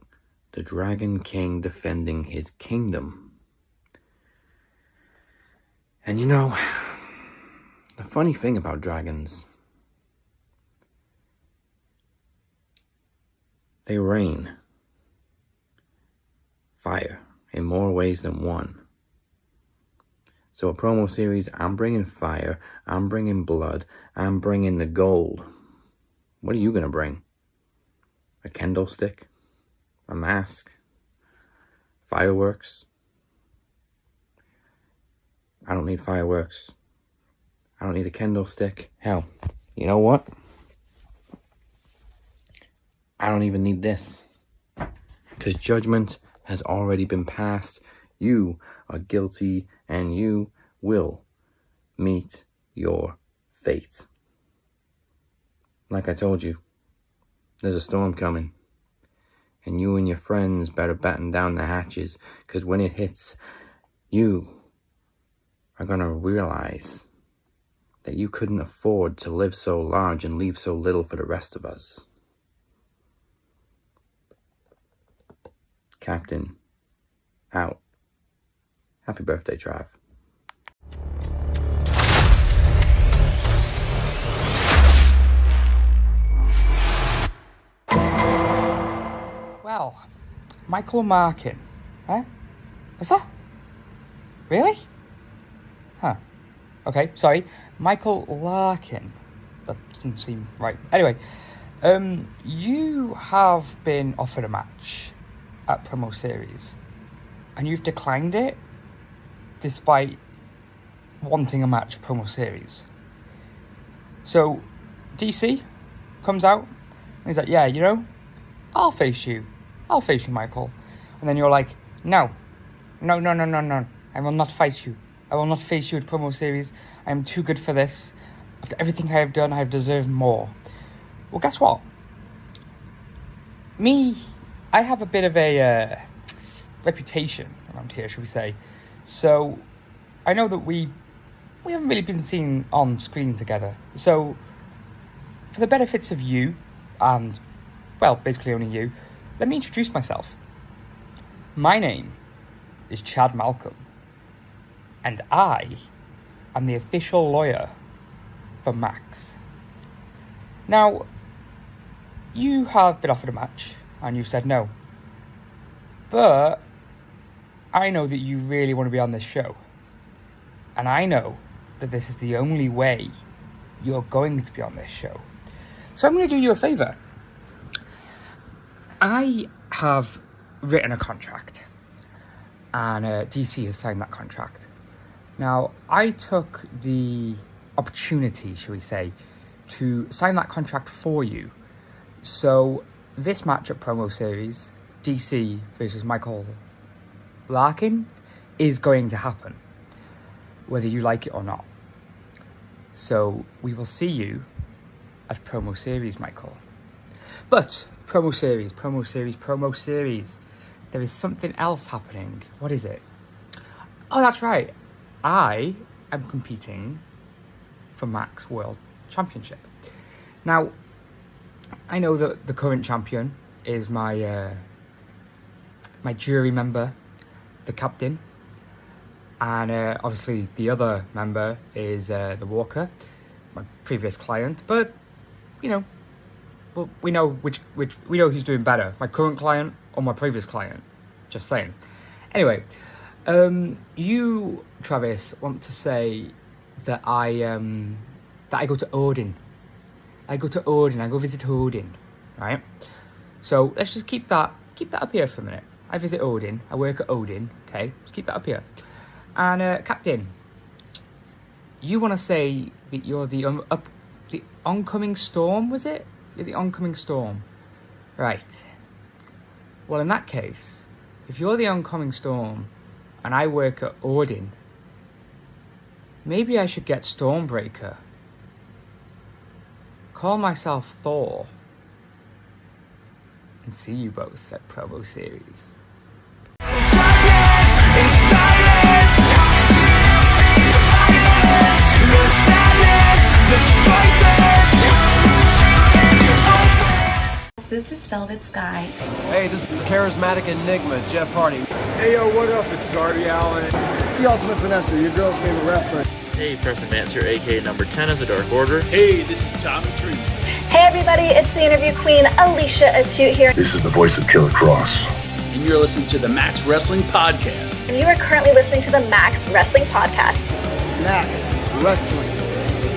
the Dragon King defending his kingdom. And you know, the funny thing about dragons, they rain fire in more ways than one. So a Promo Series, I'm bringing fire, I'm bringing blood, I'm bringing the gold. What are you going to bring? A kendo stick? A mask? Fireworks? I don't need fireworks. I don't need a kendo stick. Hell, you know what? I don't even need this. Because judgment has already been passed. You are guilty and you will meet your fate. Like I told you, there's a storm coming. And you and your friends better batten down the hatches, because when it hits, you are going to realize that you couldn't afford to live so large and leave so little for the rest of us. Captain, out. Happy birthday, Trav. Well, Michael Markin. Huh? What's that? Really? Huh. Okay, sorry. Michael Larkin. That doesn't seem right. Anyway, you have been offered a match at Promo Series, and you've declined it despite wanting a match at Promo Series. So, DC comes out, and he's like, yeah, you know, I'll face you, Michael. And then you're like, no, I will not fight you. I will not face you at Promo Series. I am too good for this. After everything I have done, I have deserved more. Well, guess what? I have a bit of a reputation around here, should we say. So, I know that we haven't really been seen on screen together. So, for the benefits of you, and, well, basically only you, let me introduce myself. My name is Chad Malcolm, and I am the official lawyer for Max. Now, you have been offered a match, and you've said no. But I know that you really want to be on this show. And I know that this is the only way you're going to be on this show. So I'm going to do you a favour. I have written a contract, and DC has signed that contract. Now, I took the opportunity, shall we say, to sign that contract for you. So this match at Promo Series, DC versus Michael Larkin, is going to happen, whether you like it or not. So we will see you at Promo Series, Michael. But Promo Series, there is something else happening. What is it? Oh, that's right. I am competing for Max World Championship. Now, I know that the current champion is my my jury member, the captain, and obviously the other member is the Walker, my previous client. But you know, well, we know which we know who's doing better, my current client or my previous client. Just saying. Anyway, you, Travis, want to say that I go to Odin. I go visit Odin, right? So let's just keep that up here for a minute. I visit Odin. I work at Odin. Okay, let's keep that up here. And Captain, you want to say that you're the oncoming storm? Was it? You're the oncoming storm, right? Well, in that case, if you're the oncoming storm, and I work at Odin, maybe I should get Stormbreaker. Call myself Thor, and see you both at Promo Series. This is Velvet Sky. Hey, this is the charismatic enigma, Jeff Hardy. Hey, yo, what up? It's Darby Allin. It's the Ultimate Vanessa, your girl's favorite wrestler. Hey, Preston Vance here, aka number 10 of the Dark Order. Hey, this is Tommy Tree. Hey, everybody, it's the interview queen, Alicia Atute here. This is the voice of Killer Cross. And you're listening to the Max Wrestling Podcast. And you are currently listening to the Max Wrestling Podcast. Max Wrestling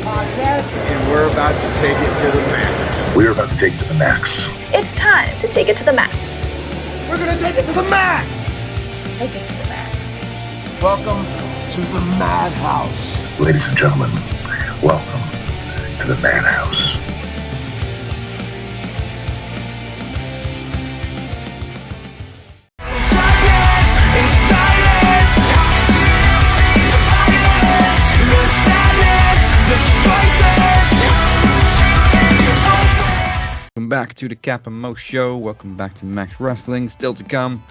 Podcast. And we're about to take it to the max. We're about to take it to the max. It's time to take it to the max. We're gonna take it to the max. Take it to the max. Welcome to the Madhouse. Ladies and gentlemen, welcome to the Madhouse. Welcome back to the Cap and Mo Show. Welcome back to Max Wrestling. Still to come,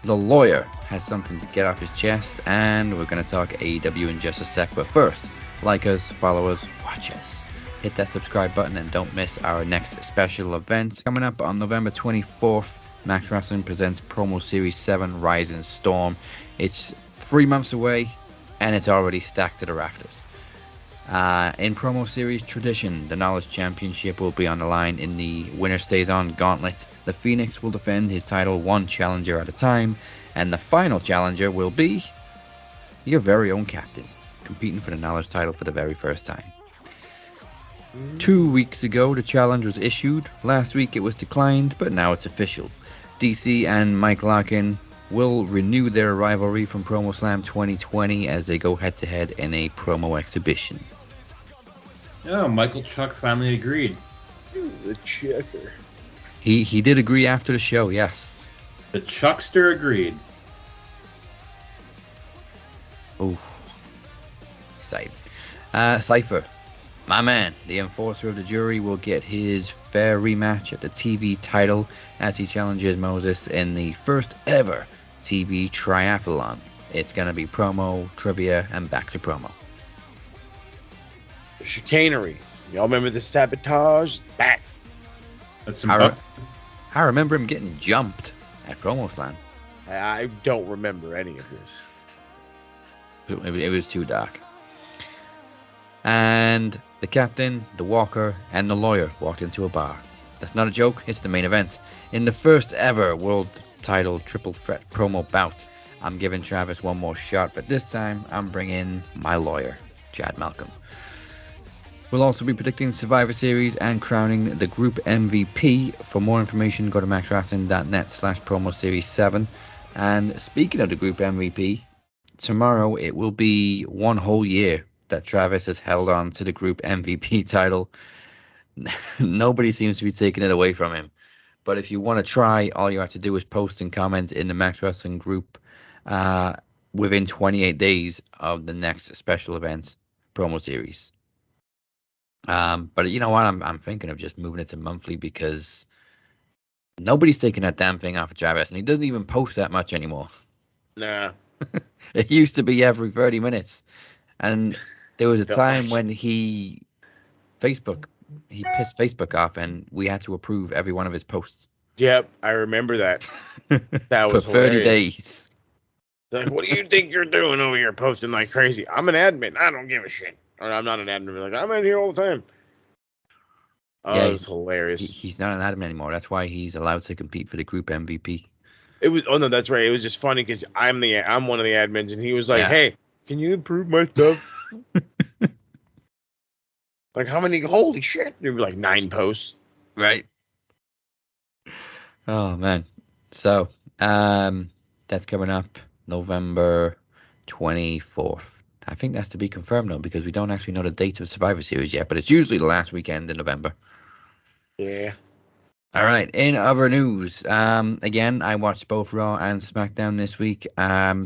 the lawyer has something to get off his chest, and we're going to talk AEW in just a sec. But first, like us, follow us, watch us. Hit that subscribe button and don't miss our next special events. Coming up on November 24th, Max Wrestling presents Promo Series 7 Rise and Storm. It's 3 months away, and it's already stacked to the rafters. In Promo Series tradition, the Knowledge Championship will be on the line in the Winner Stays On Gauntlet. The Phoenix will defend his title one challenger at a time, and the final challenger will be your very own captain, competing for the Knowledge title for the very first time. 2 weeks ago, the challenge was issued. Last week it was declined, but now it's official. DC and Mike Larkin will renew their rivalry from Promo Slam 2020 as they go head-to-head in a promo exhibition. Oh, Michael Chuck finally agreed. The Chucker. He did agree after the show, yes. The Chuckster agreed. Oh, exciting. Cypher, my man, the enforcer of the jury, will get his fair rematch at the TV title as he challenges Moses in the first ever TV triathlon. It's going to be promo, trivia, and back to promo. Chicanery. Y'all remember the sabotage? Back. That's I remember him getting jumped at Promo Slam. I don't remember any of this. It was too dark. And the captain, the walker, and the lawyer walked into a bar. That's not a joke, it's the main event. In the first ever world title triple threat promo bout, I'm giving Travis one more shot, but this time I'm bringing my lawyer, Chad Malcolm. We'll also be predicting Survivor Series and crowning the group MVP. For more information, go to maxwrestling.net/promo series 7. And speaking of the group MVP, tomorrow it will be 1 whole year that Travis has held on to the group MVP title. Nobody seems to be taking it away from him. But if you want to try, all you have to do is post and comment in the Max Wrestling group within 28 days of the next special events promo series. But you know what? I'm thinking of just moving it to monthly because nobody's taking that damn thing off of Travis, and he doesn't even post that much anymore. Nah. It used to be every 30 minutes. And there was a time when he pissed Facebook off, and we had to approve every one of his posts. Yep, I remember that. That was for 30 hilarious. days. Like, what do you think you're doing over here posting like crazy? I'm an admin. I don't give a shit. Or I'm not an admin. Like, I'm in here all the time. Oh, Yeah, it was hilarious. He's not an admin anymore. That's why he's allowed to compete for the group MVP. It was. Oh no, that's right. It was just funny because I'm one of the admins, and he was like, "Hey, can you improve my stuff?" Like, how many? Holy shit! There were like 9 posts. Right. Oh man. So that's coming up November 24th. I think that's to be confirmed though, because we don't actually know the date of Survivor Series yet, but it's usually the last weekend in November. Yeah. All right. In other news, again, I watched both Raw and SmackDown this week.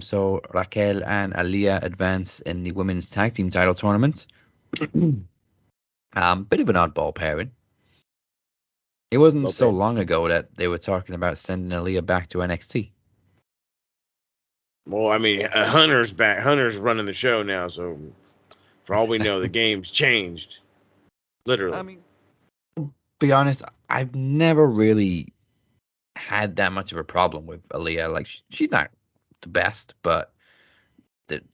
So Raquel and Aaliyah advance in the women's tag team title tournament. Bit of an oddball pairing. It wasn't so long ago that they were talking about sending Aaliyah back to NXT. Well, I mean, Hunter's back. Hunter's running the show now, so for all we know, the game's changed. Literally. I mean, to be honest, I've never really had that much of a problem with Aaliyah. Like, she's not the best, but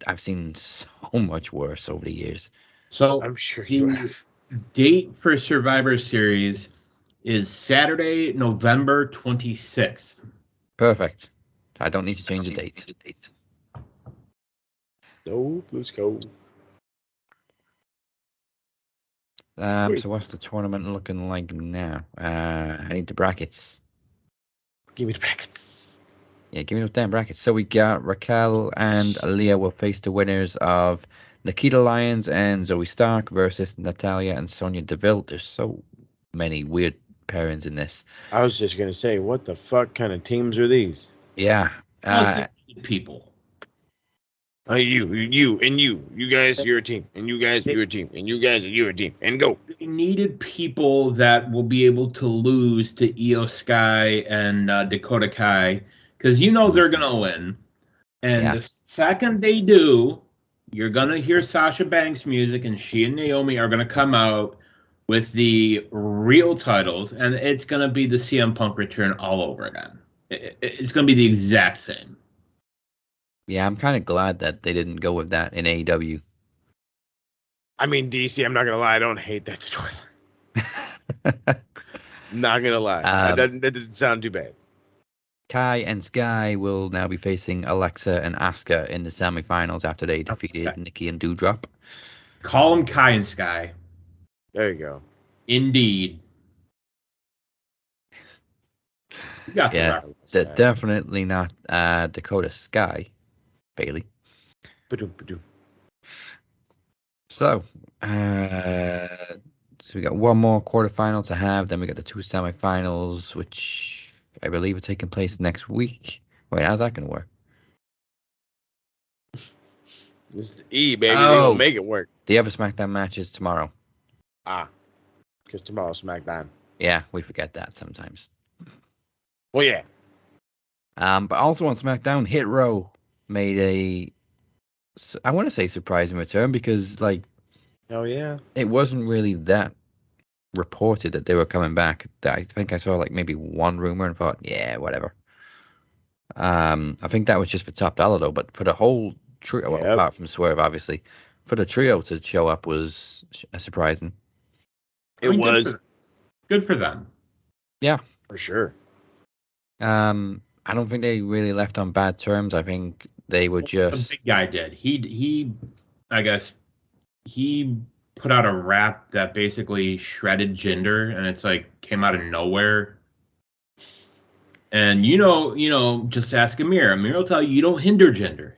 I've seen so much worse over the years. So I'm sure you have. Date for Survivor Series is Saturday, November 26th. Perfect. I don't need to change the date. No, let's go. So what's the tournament looking like now? I need the brackets. Give me the brackets. Yeah, give me those damn brackets. So we got Raquel and Aaliyah will face the winners of Nikita Lyons and Zoe Stark versus Natalia and Sonya Deville. There's so many weird pairings in this. I was just gonna say, what the fuck kind of teams are these? Yeah. People. You guys, you're a team, and you guys, you're a team, and you guys, you're a team, and go. We needed people that will be able to lose to Io Sky and Dakota Kai, because they're gonna win. And the second they do, you're gonna hear Sasha Banks music, and she and Naomi are gonna come out with the real titles, and it's gonna be the CM Punk return all over again. It's gonna be the exact same. Yeah, I'm kind of glad that they didn't go with that in AEW. I mean, DC, I'm not going to lie. I don't hate that storyline. Not going to lie. That doesn't sound too bad. Kai and Sky will now be facing Alexa and Asuka in the semifinals after they defeated Nikki and Doudrop. Call them Kai and Sky. There you go. Indeed. Yeah, definitely not Dakota Sky. Bailey. So we got one more quarterfinal to have. Then we got the 2 semifinals, which I believe are taking place next week. Wait, how's that going to work? This is the E, baby. They gonna make it work. The other SmackDown match is tomorrow. Because tomorrow's SmackDown. Yeah, we forget that sometimes. Well, yeah. But also on SmackDown, Hit Row made I want to say surprising return because, like, oh yeah, it wasn't really that reported that they were coming back. I think I saw like maybe one rumor and thought, yeah, whatever. I think that was just for Top Dollar, though. But for the whole trio, well, apart from Swerve, obviously, for the trio to show up was surprising. It was. Good for them. Yeah. For sure. I don't think they really left on bad terms. I think they were just... The big guy did. He I guess, he put out a rap that basically shredded Jinder, and it's like came out of nowhere. And just ask Amir. Amir will tell you don't hinder Jinder.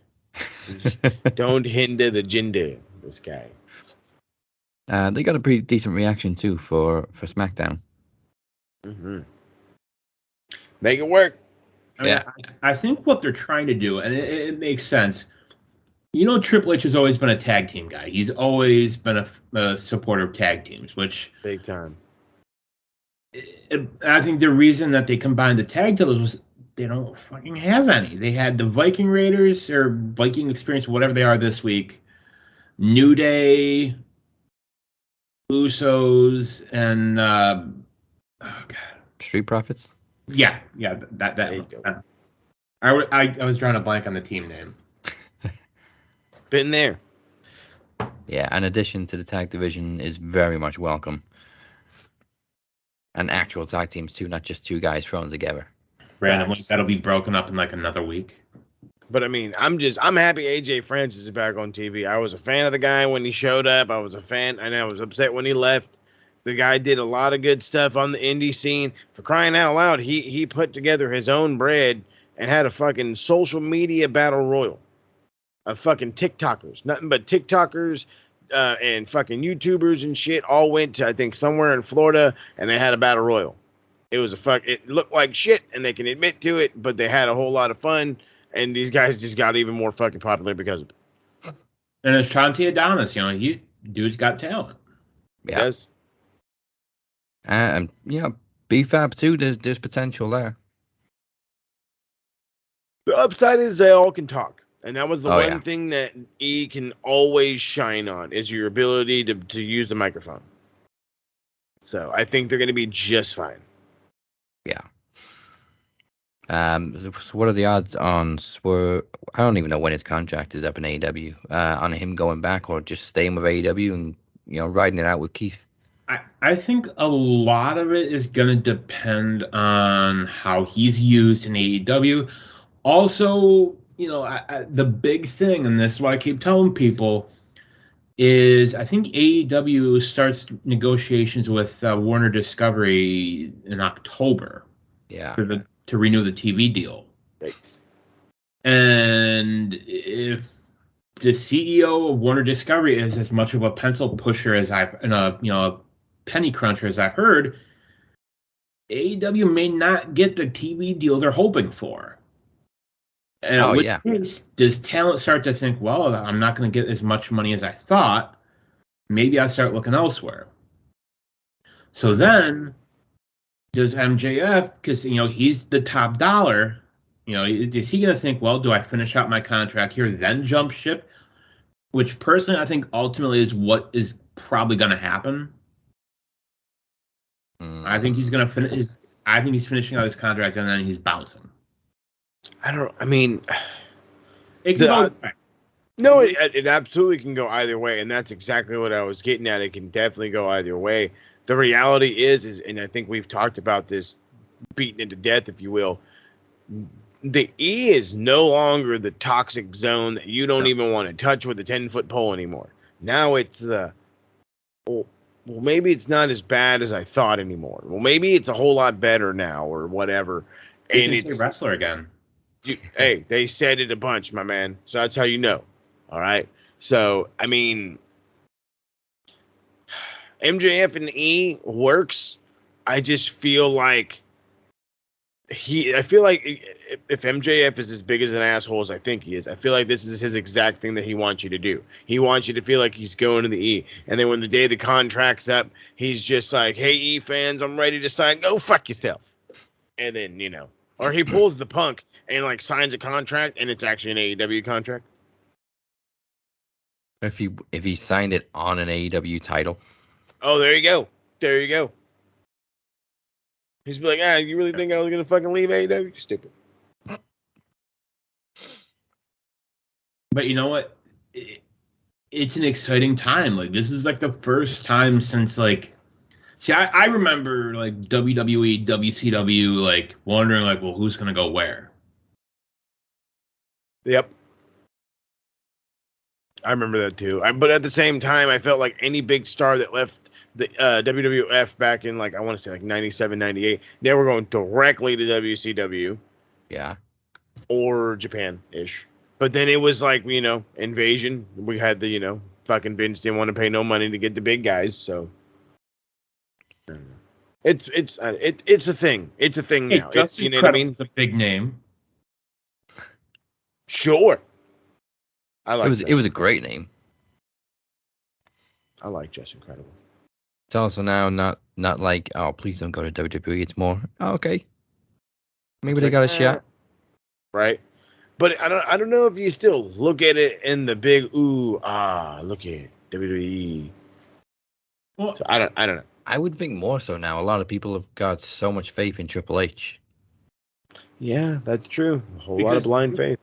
Don't hinder the Jinder. This guy. They got a pretty decent reaction too for SmackDown. Mm-hmm. Make it work. I think what they're trying to do, and it makes sense. Triple H has always been a tag team guy. He's always been a supporter of tag teams, which big time. I think the reason that they combined the tag titles was they don't fucking have any. They had the Viking Raiders or Viking Experience, whatever they are this week, New Day, Usos, and Street Profits. Yeah, that. I was drawing a blank on the team name. Been there. Yeah, an addition to the tag division is very much welcome. And actual tag teams too, not just two guys thrown together. Randomly, that'll be broken up in like another week. But I mean, I'm happy AJ Francis is back on TV. I was a fan of the guy when he showed up. I was a fan, and I was upset when he left. The guy did a lot of good stuff on the indie scene. For crying out loud, he put together his own bread and had a fucking social media battle royal of fucking TikTokers. Nothing but TikTokers and fucking YouTubers and shit all went to, I think, somewhere in Florida, and they had a battle royal. It was it looked like shit, and they can admit to it, but they had a whole lot of fun, and these guys just got even more fucking popular because of it. And it's Shanti Adonis, dude's got talent. Yeah. Yes. And BFAB too, there's potential there. The upside is they all can talk. And that was the one thing that E can always shine on, is your ability to use the microphone. So I think they're going to be just fine. Yeah. So what are the odds on Swerve? I don't even know when his contract is up in AEW. On him going back or just staying with AEW and riding it out with Keith. I think a lot of it is going to depend on how he's used in AEW. Also, the big thing, and this is what I keep telling people, is I think AEW starts negotiations with Warner Discovery in October. Yeah. To renew the TV deal. Thanks. And if the CEO of Warner Discovery is as much of a pencil pusher as a penny cruncher as I've heard, AEW may not get the TV deal they're hoping for. And which case, does talent start to think, well, I'm not going to get as much money as I thought. Maybe I start looking elsewhere. So then, does MJF, because he's the top dollar, is he going to think, well, do I finish out my contract here, then jump ship? Which personally, I think ultimately is what is probably going to happen. I think he's going to finish. I think he's finishing out his contract and then he's bouncing. It can go no, it absolutely can go either way, and that's exactly what I was getting at. It can definitely go either way. The reality is, and I think we've talked about this, beaten into death, if you will. The E is no longer the toxic zone that you don't even want to touch with a 10-foot pole anymore. Now it's well, maybe it's not as bad as I thought anymore. Well, maybe it's a whole lot better now, or whatever. And it's a wrestler again. Hey, they said it a bunch, my man. So that's how you know. All right. So, I mean, MJF and E works. I just feel like if MJF is as big as an asshole as I think he is, I feel like this is his exact thing that he wants you to do. He wants you to feel like he's going to the E. And then when the day the contract's up, he's just like, hey, E fans, I'm ready to sign. Go fuck yourself. And then, or he pulls the Punk and signs a contract and it's actually an AEW contract. If he signed it on an AEW title. Oh, there you go. There you go. He's be like, you really think I was gonna fucking leave AEW? Stupid. But you know what? It's an exciting time. Like, this is like the first time since like, see, I remember like WWE, WCW, like wondering like, well, who's gonna go where? Yep. I remember that too. But at the same time, I felt like any big star that left the WWF back in like, I want to say like 97, 98, they were going directly to WCW. Yeah. Or Japan-ish. But then it was like, Invasion. We had the, fucking Vince didn't want to pay no money to get the big guys, so it's a thing. It's a thing now. It's, you know what I mean? It's a big name. Sure. It was a great name. I like Just Incredible. It's also now not like, oh, please don't go to WWE. It's more, oh, okay. Maybe they got a shot. Right? But I don't know if you still look at it in the big look at WWE. Well, so I don't know. I would think more so now. A lot of people have got so much faith in Triple H. Yeah, that's true. A whole lot of blind faith.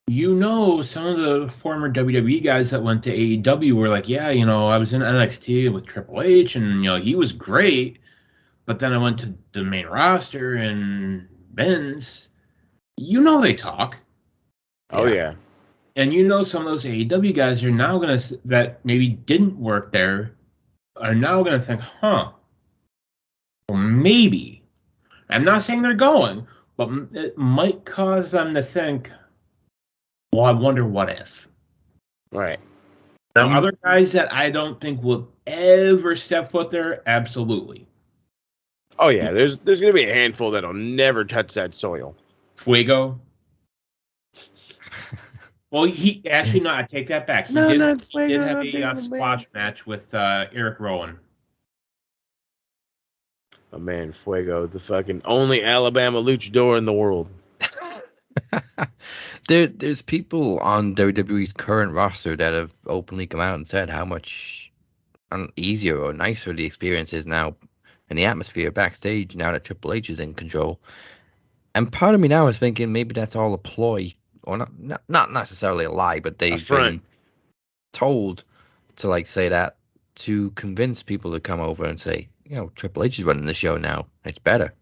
You know, some of the former WWE guys that went to AEW were like, yeah, I was in NXT with Triple H and, he was great. But then I went to the main roster and Vince. They talk. Oh, yeah. And some of those AEW guys are now going to, that maybe didn't work there, are now going to think, well, maybe. I'm not saying they're going, but it might cause them to think, well, I wonder what if. Right. Now, other guys that I don't think will ever step foot there, absolutely. Oh, yeah. There's going to be a handful that'll never touch that soil. Fuego. Well, I take that back. He did have a squash match with Eric Rowan. Oh, man, Fuego, the fucking only Alabama luchador in the world. There's people on WWE's current roster that have openly come out and said how much easier or nicer the experience is now in the atmosphere backstage now that Triple H is in control. And part of me now is thinking maybe that's all a ploy, or not necessarily a lie, but they've been told to like say that to convince people to come over and say, Triple H is running the show now. It's better.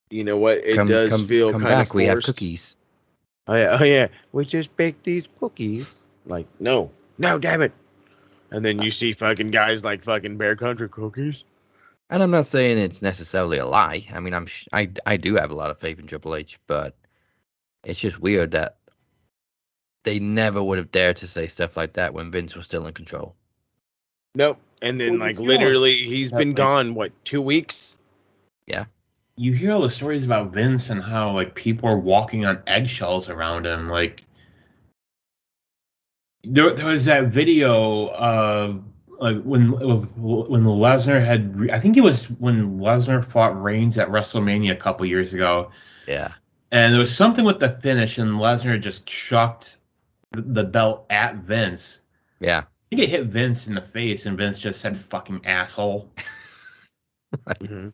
You know what? It does feel kind of forced. We have cookies. Oh yeah. We just baked these cookies. Like, no, damn it. And then you see fucking guys like fucking Bear Country cookies. And I'm not saying it's necessarily a lie. I mean, I do have a lot of faith in Triple H, but it's just weird that they never would have dared to say stuff like that when Vince was still in control. Nope. And then, literally, he's been gone, 2 weeks? Yeah. You hear all the stories about Vince and how, people are walking on eggshells around him. There was that video of, when Lesnar had... I think it was when Lesnar fought Reigns at Wrestlemania a couple years ago. Yeah. And there was something with the finish, and Lesnar just chucked the belt at Vince. Yeah. I think it hit Vince in the face, and Vince just said, fucking asshole. Mm-hmm.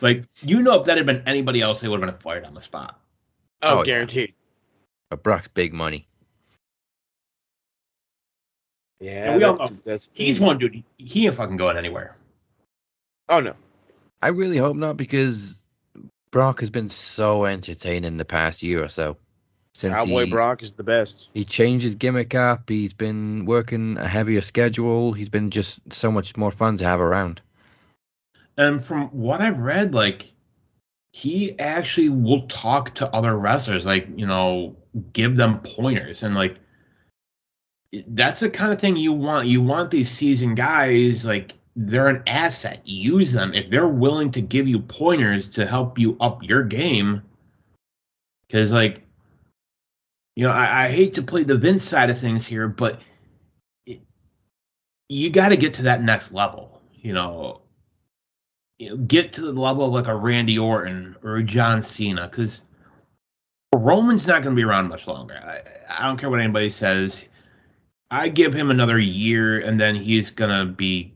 If that had been anybody else, they would have been fired on the spot. Oh, guaranteed. Yeah. But Brock's big money. Yeah, we all know he's one dude. He ain't fucking going anywhere. Oh, no. I really hope not, because Brock has been so entertaining the past year or so. Cowboy Brock is the best. He changed his gimmick up. He's been working a heavier schedule. He's been just so much more fun to have around. And from what I've read, he actually will talk to other wrestlers, give them pointers. And, that's the kind of thing you want. You want these seasoned guys, they're an asset. Use them. If they're willing to give you pointers to help you up your game. Because, I hate to play the Vince side of things here, but you got to get to that next level. Get to the level of a Randy Orton or a John Cena, because Roman's not going to be around much longer. I don't care what anybody says. I give him another year, and then he's going to be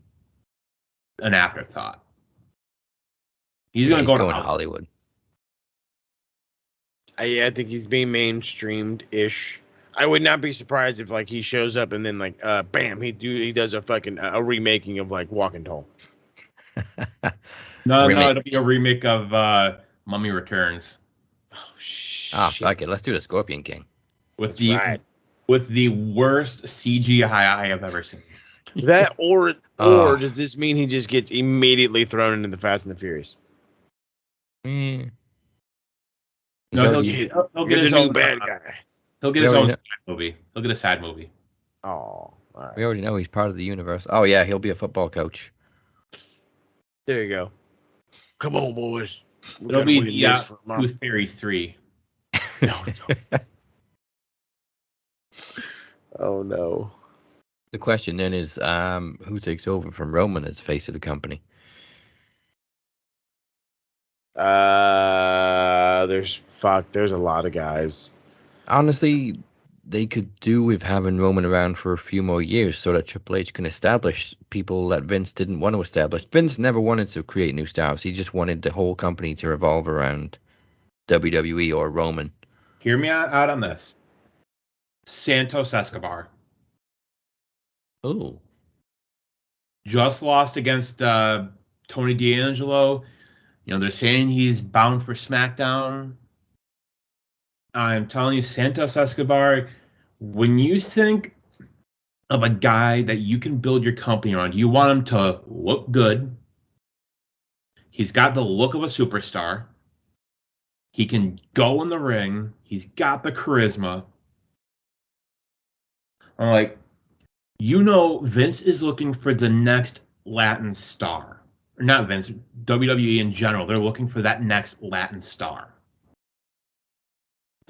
an afterthought. He's going to go to Hollywood. I think he's being mainstreamed-ish. I would not be surprised if like he shows up and then like bam he does a fucking a remaking of like Walking Tall. No, Remake. it'll be a remake of Mummy Returns. Ah, fuck it. Let's do the Scorpion King. With That's right. with the worst CGI I have ever seen. That or does this mean he just gets immediately thrown into the Fast and the Furious? Mm. No, he'll get Here's his a new own bad guy. He'll get his own side movie. He'll get a side movie. Oh, all right. We already know he's part of the universe. Oh yeah, he'll be a football coach. There you go. Come on, boys. It'll be the Tooth Fairy 3. Oh no. The question then is, who takes over from Roman as face of the company? There's a lot of guys. Honestly, they could do with having Roman around for a few more years so that Triple H can establish people that Vince didn't want to establish. Vince never wanted to create new stars. He just wanted the whole company to revolve around WWE or Roman. Hear me out on this. Santos Escobar. Oh. Just lost against Tony D'Angelo. You know, they're saying he's bound for SmackDown. I'm telling you, Santos Escobar, when you think of a guy that you can build your company around, you want him to look good. He's got the look of a superstar. He can go in the ring. He's got the charisma. I'm like, Vince is looking for the next Latin star. Or not Vince, WWE in general. They're looking for that next Latin star.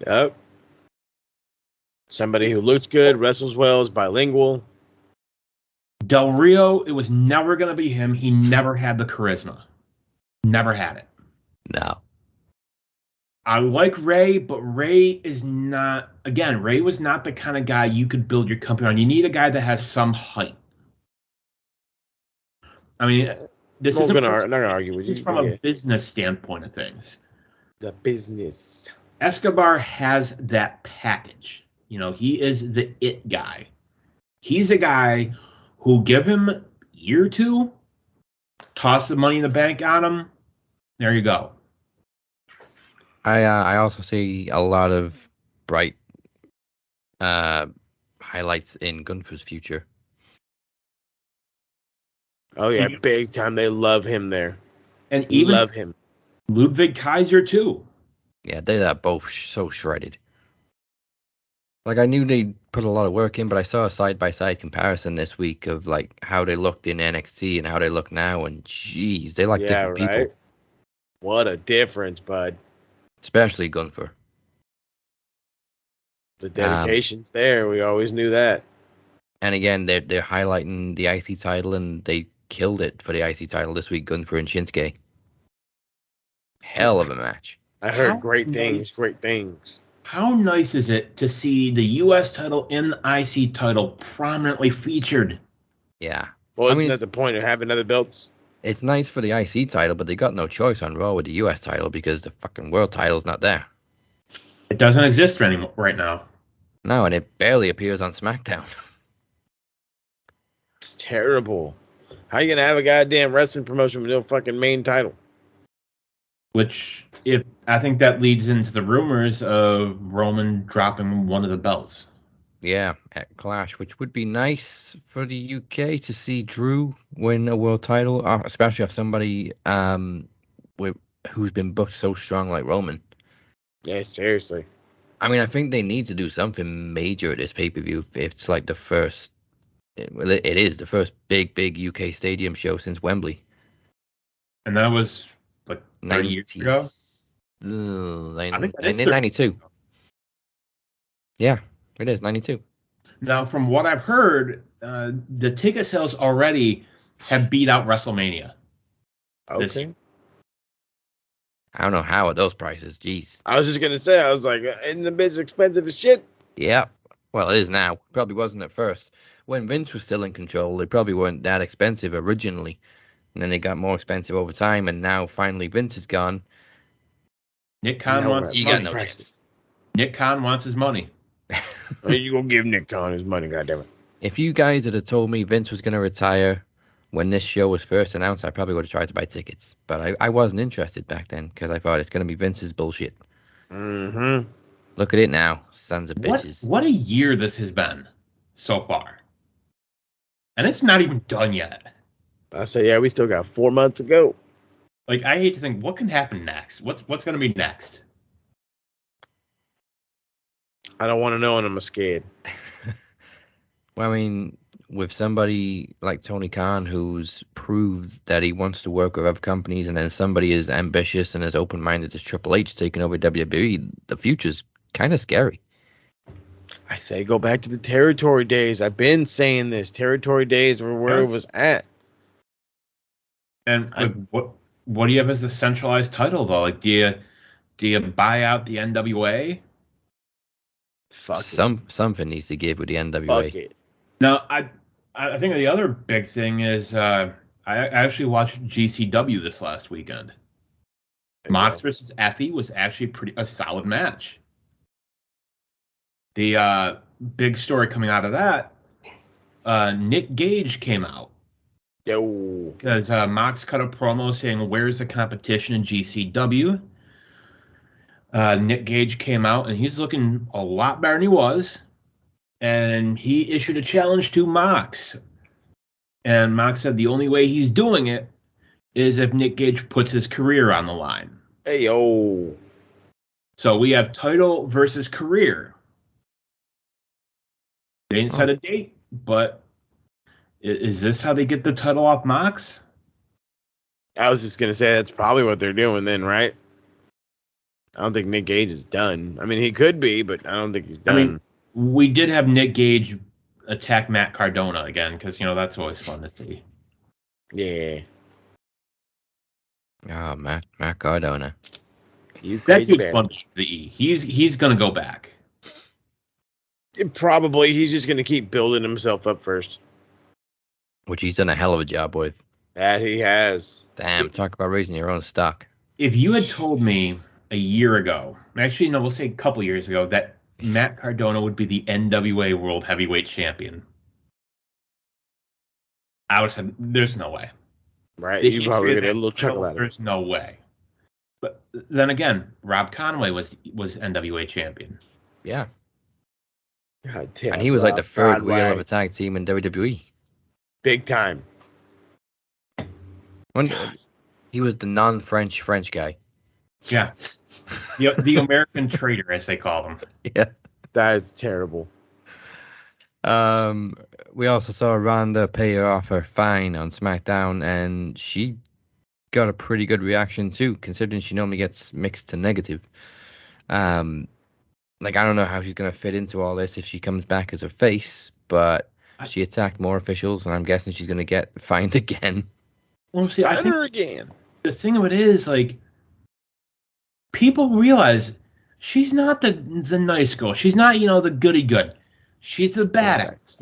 Yep. Somebody who looks good, wrestles well, is bilingual. Del Rio, it was never going to be him. He never had the charisma. Never had it. No. I like Ray, but Ray is not, again, Ray was not the kind of guy you could build your company on. You need a guy that has some height. I mean, this is from a business standpoint of things. The business. Escobar has that package. You know, he is the it guy. He's a guy who give him a year or two, toss the money in the bank on him. There you go. I also see a lot of bright highlights in Gunther's future. Oh yeah, big time. They love him there, and even love him. Ludwig Kaiser too. Yeah, they are both so shredded. Like, I knew they put a lot of work in, but I saw a side-by-side comparison this week of, like, how they looked in NXT and how they look now, and jeez, they like different people. What a difference, bud. Especially Gunther. The dedication's there. We always knew that. And again, they're highlighting the IC title, and they killed it for the IC title this week, Gunther and Shinsuke. Hell of a match. I heard great things. How nice is it to see the U.S. title and the IC title prominently featured? Yeah. Well, isn't that the point of having other belts? It's nice for the IC title, but they got no choice on Raw with the US title because the fucking world title's not there. It doesn't exist anymore right now. No, and it barely appears on SmackDown. It's terrible. How you gonna have a goddamn wrestling promotion with no fucking main title? Which, I think that leads into the rumors of Roman dropping one of the belts. Yeah, at Clash, which would be nice for the UK to see Drew win a world title, especially if somebody who's been booked so strong like Roman. Yeah, seriously. I mean, I think they need to do something major at this pay-per-view. It's like the first, well, it is the first big UK stadium show since Wembley. And that was like 30 years ago? I think that is 92. Yeah. It is 92. Now, from what I've heard, the ticket sales already have beat out WrestleMania. Okay. I don't know how at those prices. Jeez. I was just gonna say, I was like, isn't the bitch expensive as shit? Yeah. Well, it is now. Probably wasn't at first. When Vince was still in control, they probably weren't that expensive originally, and then they got more expensive over time. And now finally Vince is gone. Nick Khan wants his money. No chance. Nick Khan wants his money. You gonna give Nick Khan his money, goddammit. If you guys had told me Vince was going to retire when this show was first announced, I probably would have tried to buy tickets. But I wasn't interested back then because I thought it's going to be Vince's bullshit. Mm-hmm. Look at it now, sons of bitches. What a year this has been so far. And it's not even done yet. I say, yeah, we still got 4 months to go. Like, I hate to think, what can happen next? What's going to be next? I don't want to know, and I'm scared. Well, I mean, with somebody like Tony Khan who's proved that he wants to work with other companies, and then somebody as ambitious and as open-minded as Triple H taking over WWE, the future's kind of scary. I say go back to the territory days. I've been saying this. Territory days were where it was at. And like, what do you have as a centralized title though? Like, do you buy out the NWA? Something needs to give with the NWA. Fuck it. No, I think the other big thing is I actually watched GCW this last weekend. Mox versus Effie was actually a solid match. The big story coming out of that, Nick Gage came out. Yo. Because Mox cut a promo saying, "Where's the competition in GCW?" Nick Gage came out, and he's looking a lot better than he was. And he issued a challenge to Mox. And Mox said the only way he's doing it is if Nick Gage puts his career on the line. Hey, yo. So we have title versus career. They didn't set a date, but is this how they get the title off Mox? I was just going to say that's probably what they're doing then, right? I don't think Nick Gage is done. I mean, he could be, but I don't think he's done. I mean, we did have Nick Gage attack Matt Cardona again because, that's always fun to see. Yeah. Oh, Matt Cardona. That dude's fun to see. He's going to go back. Probably. He's just going to keep building himself up first. Which he's done a hell of a job with. That he has. Damn, talk about raising your own stock. If you had told me a year ago, actually, no, we'll say a couple years ago, that Matt Cardona would be the NWA World Heavyweight Champion, I would have said, there's no way. Right, you probably get a little chuckle at it. There's no way. But then again, Rob Conway was NWA champion. Yeah. God damn, and he was like the third wheel of a tag team in WWE. Big time. He was the non-French guy. Yeah. The American traitor, as they call him. Yeah. That is terrible. We also saw Ronda pay her off her fine on SmackDown, and she got a pretty good reaction too, considering she normally gets mixed to negative. Like, I don't know how she's going to fit into all this if she comes back as a face, but she attacked more officials, and I'm guessing she's going to get fined again. Well, see, I think again. The thing of it is, like, people realize she's not the nice girl. She's not, the goody good. She's the badass,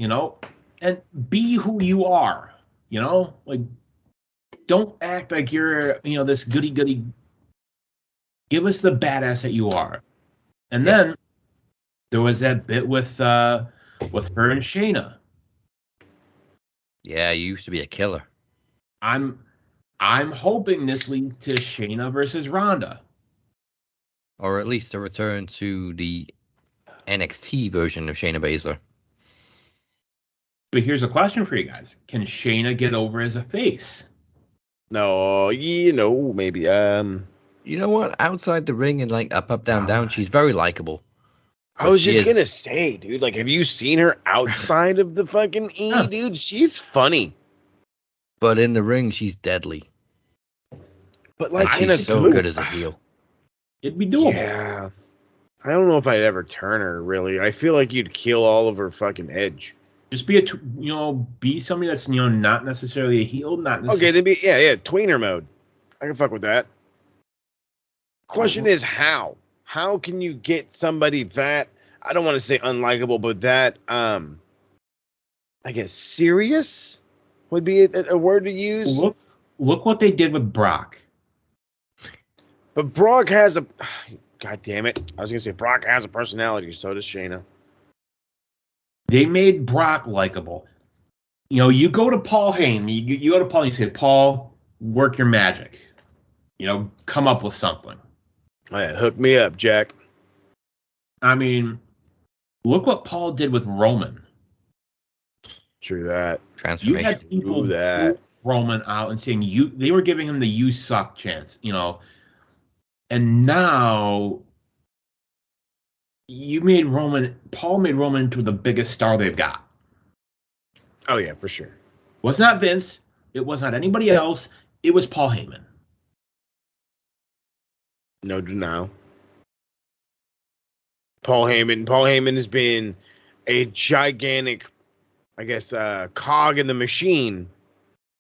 and be who you are, like, don't act like you're, this goody goody. Give us the badass that you are. And then there was that bit with her and Shayna. Yeah, you used to be a killer. I'm hoping this leads to Shayna versus Ronda. Or at least a return to the NXT version of Shayna Baszler. But here's a question for you guys. Can Shayna get over as a face? No, maybe. You know what? Outside the ring and like up, down, down, she's very likable. I was just going to say, dude, like, have you seen her outside of the fucking dude? She's funny. But in the ring, she's deadly. But like, she's so good as a heel. It'd be doable. Yeah. I don't know if I'd ever turn her, really. I feel like you'd kill all of her fucking edge. Just be be somebody that's, not necessarily a heel, not necessarily. Okay, then be, tweener mode. I can fuck with that. Question is how? How can you get somebody that, I don't want to say unlikable, but that, I guess serious would be a word to use? Look what they did with Brock. But Brock has God damn it. I was going to say Brock has a personality, so does Shayna. They made Brock likable. You know, you go to Paul Heyman, you go to Paul and you say, Paul, work your magic. You know, come up with something. Hey, hook me up, Jack. I mean, look what Paul did with Roman. True that. You had people pull Roman out and saying they were giving him the "you suck" chance, you know. And now Paul made Roman into the biggest star they've got. Oh yeah, for sure. It was not Vince. It was not anybody else. It was Paul Heyman. No denial. Paul Heyman has been a gigantic, I guess, cog in the machine,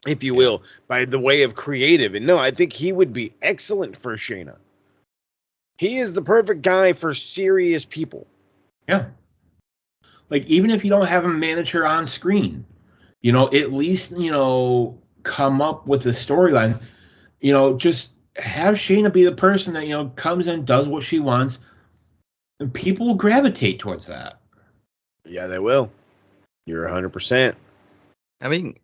if you will, by the way of creative. And no, I think he would be excellent for Shayna. He is the perfect guy for serious people. Yeah. Like, even if you don't have him manage her on screen, you know, at least, you know, come up with a storyline. You know, just have Shayna be the person that, you know, comes in, does what she wants, and people will gravitate towards that. Yeah, they will. You're 100%. I mean,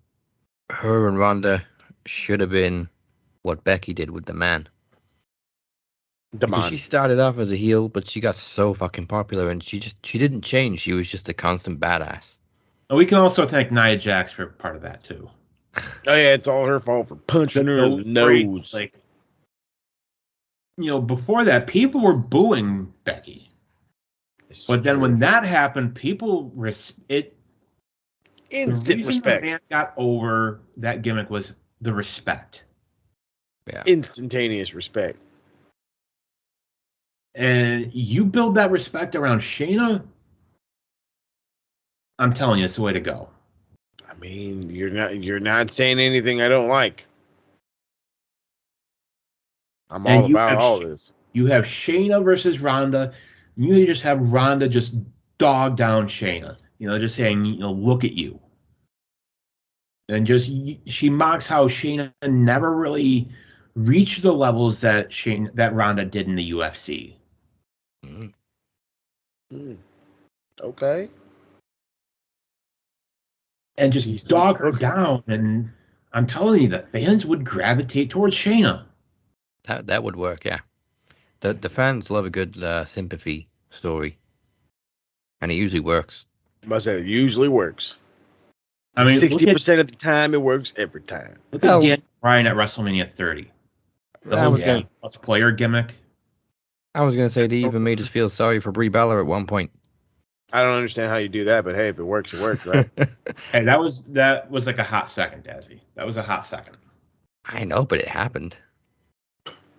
her and Ronda should have been what Becky did with the man. Because she started off as a heel, but she got so fucking popular, and she didn't change. She was just a constant badass. And we can also thank Nia Jax for part of that too. Oh yeah, it's all her fault for punching her in the nose. Like, you know, before that, people were booing Becky. But then when that happened, people instant respect. The man got over that gimmick was the respect. Yeah. Instantaneous respect. And you build that respect around Shayna, I'm telling you, it's the way to go. I mean, you're not saying anything I don't like. I'm all about all this. You have Shayna versus Ronda. You just have Ronda just dog down Shayna. You know, just saying, you know, look at you. And just she mocks how Shayna never really reached the levels that Ronda did in the UFC. Okay. And just dog her down, and I'm telling you, the fans would gravitate towards Shayna. That would work, yeah. The fans love a good sympathy story, and it usually works. I must say, it usually works. I mean, 60% of the time, it works every time. Look at Dan Bryan at WrestleMania 30. The whole plus player gimmick. I was going to say they even made us feel sorry for Brie Bella at one point. I don't understand how you do that, but hey, if it works, it works, right? Hey, that was like a hot second, Dazzy. That was a hot second. I know, but it happened.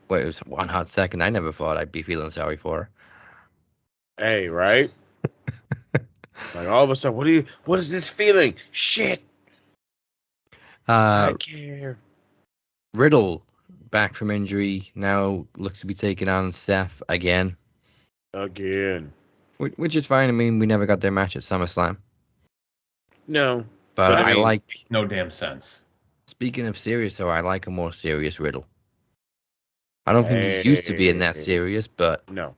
Well, it was one hot second. I never thought I'd be feeling sorry for her. Hey, right? Like all of a sudden, what is this feeling? Shit. I care. Riddle, back from injury, now looks to be taking on Seth again. Which is fine. I mean, we never got their match at SummerSlam. No. But I like... No damn sense. Speaking of serious, though, I like a more serious Riddle. I don't think he's used to being that serious, but... No.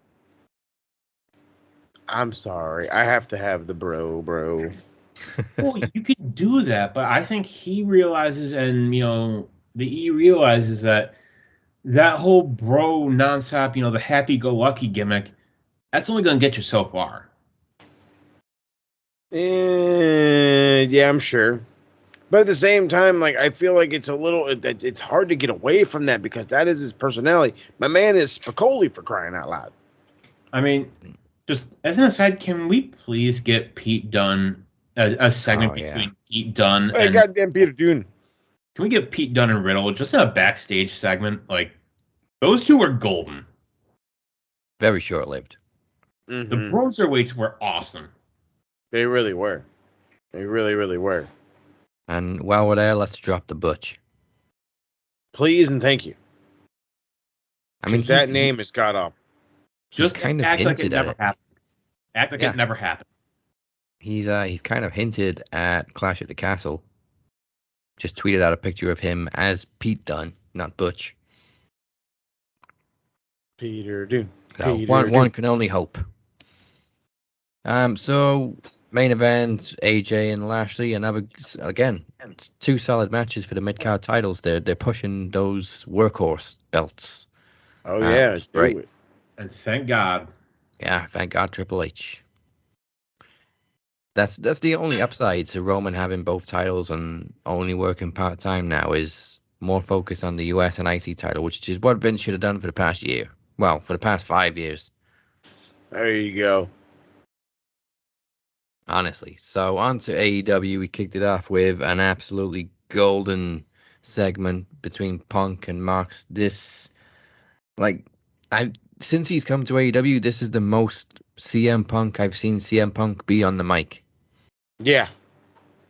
I'm sorry. I have to have the bro. Well, you could do that, but I think he realizes, and, you know, the E realizes that whole bro nonstop, you know, the happy-go-lucky gimmick, that's only going to get you so far. Yeah, I'm sure. But at the same time, like, I feel like it's hard to get away from that because that is his personality. My man is Spicoli, for crying out loud. I mean, just as an aside, can we please get Pete Dunne, a segment between Pete Dunne and goddamn Peter Dunne? Can we get Pete Dunne and Riddle just in a backstage segment? Like, those two were golden. Very short-lived. Mm-hmm. The Broserweights were awesome. They really were. They really, really were. And while we're there, let's drop the Butch. Please and thank you. I mean, that name is god awful. Just kind of act like it hinted never at it. happened. Act like it never happened. He's kind of hinted at Clash at the Castle. Just tweeted out a picture of him as Pete Dunne, not Butch. Peter Dunne. So one can only hope. So Main event, AJ and Lashley, again, two solid matches for the mid-card titles. They're pushing those workhorse belts. Oh yeah, which is great. do it. And thank God. Yeah, thank God, Triple H. That's the only upside to Roman having both titles and only working part-time now is more focus on the US and IC title, which is what Vince should have done for the past year. Well, for the past 5 years. There you go. Honestly. So on to AEW. We kicked it off with an absolutely golden segment between Punk and Mox. This, since he's come to AEW, this is the most CM Punk I've seen CM Punk be on the mic. Yeah.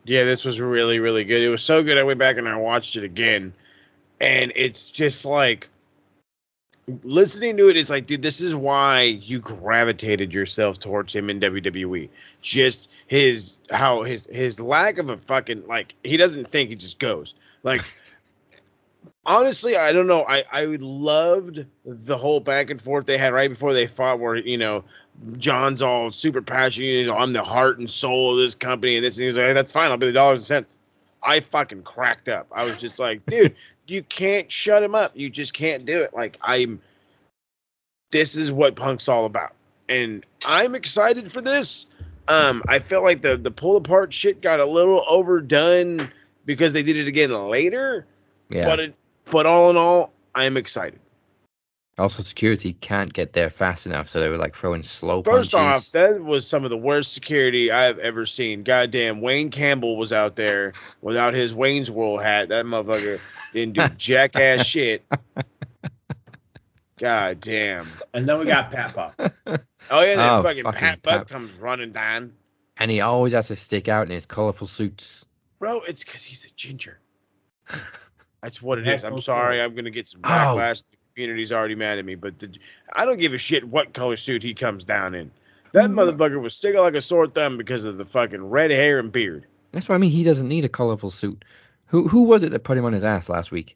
Yeah, this was really, really good. It was so good I went back and I watched it again. And it's just like listening to it, it's like, dude, this is why you gravitated yourself towards him in WWE. Just his lack of a fucking, like, he doesn't think, he just goes. Like, honestly, I don't know. I loved the whole back and forth they had right before they fought, where, you know, John's all super passionate. You know, I'm the heart and soul of this company, and this. And he's like, that's fine. I'll be the dollars and cents. I fucking cracked up. I was just like, dude, you can't shut him up. You just can't do it. Like, this is what Punk's all about, and I'm excited for this. I felt like the pull apart shit got a little overdone because they did it again later. Yeah. But all in all, I'm excited. Also, security can't get there fast enough, so they were like throwing slow punches. First off, that was some of the worst security I've ever seen. Goddamn, Wayne Campbell was out there without his Wayne's World hat. That motherfucker didn't do jackass shit. God damn. And then we got Pat Buck. Oh yeah, that Oh, fucking fucking Pat Buck Pat. comes running down. And he always has to stick out in his colorful suits. Bro, it's because he's a ginger. That's what it is. I'm sorry. I'm going to get some Oh. backlash. The community's already mad at me, but I don't give a shit what color suit he comes down in. That motherfucker was sticking like a sore thumb because of the fucking red hair and beard. That's what I mean. He doesn't need a colorful suit. Who was it that put him on his ass last week?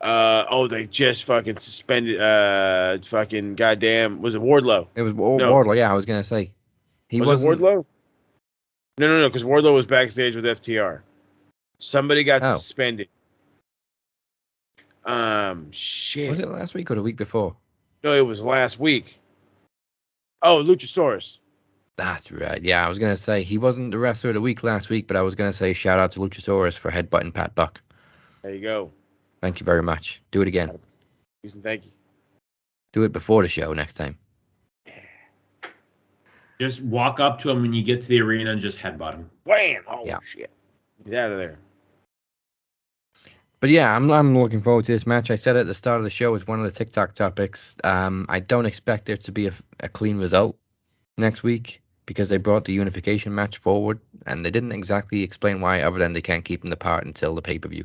They just fucking suspended, fucking goddamn, was it Wardlow? It was Wardlow. Yeah, I was gonna say. Was it Wardlow? No, because Wardlow was backstage with FTR. Somebody got suspended. Shit. Was it last week or the week before? No, it was last week. Oh, Luchasaurus. That's right. Yeah, I was gonna say he wasn't the wrestler of the week last week, but I was gonna say shout out to Luchasaurus for headbutting Pat Buck. There you go. Thank you very much. Do it again. Thank you. Do it before the show next time. Just walk up to him when you get to the arena and just headbutt him. Wham! Oh shit! He's out of there. But yeah, I'm looking forward to this match. I said at the start of the show it's one of the TikTok topics. I don't expect there to be a clean result next week because they brought the unification match forward and they didn't exactly explain why, other than they can't keep them apart until the pay-per-view.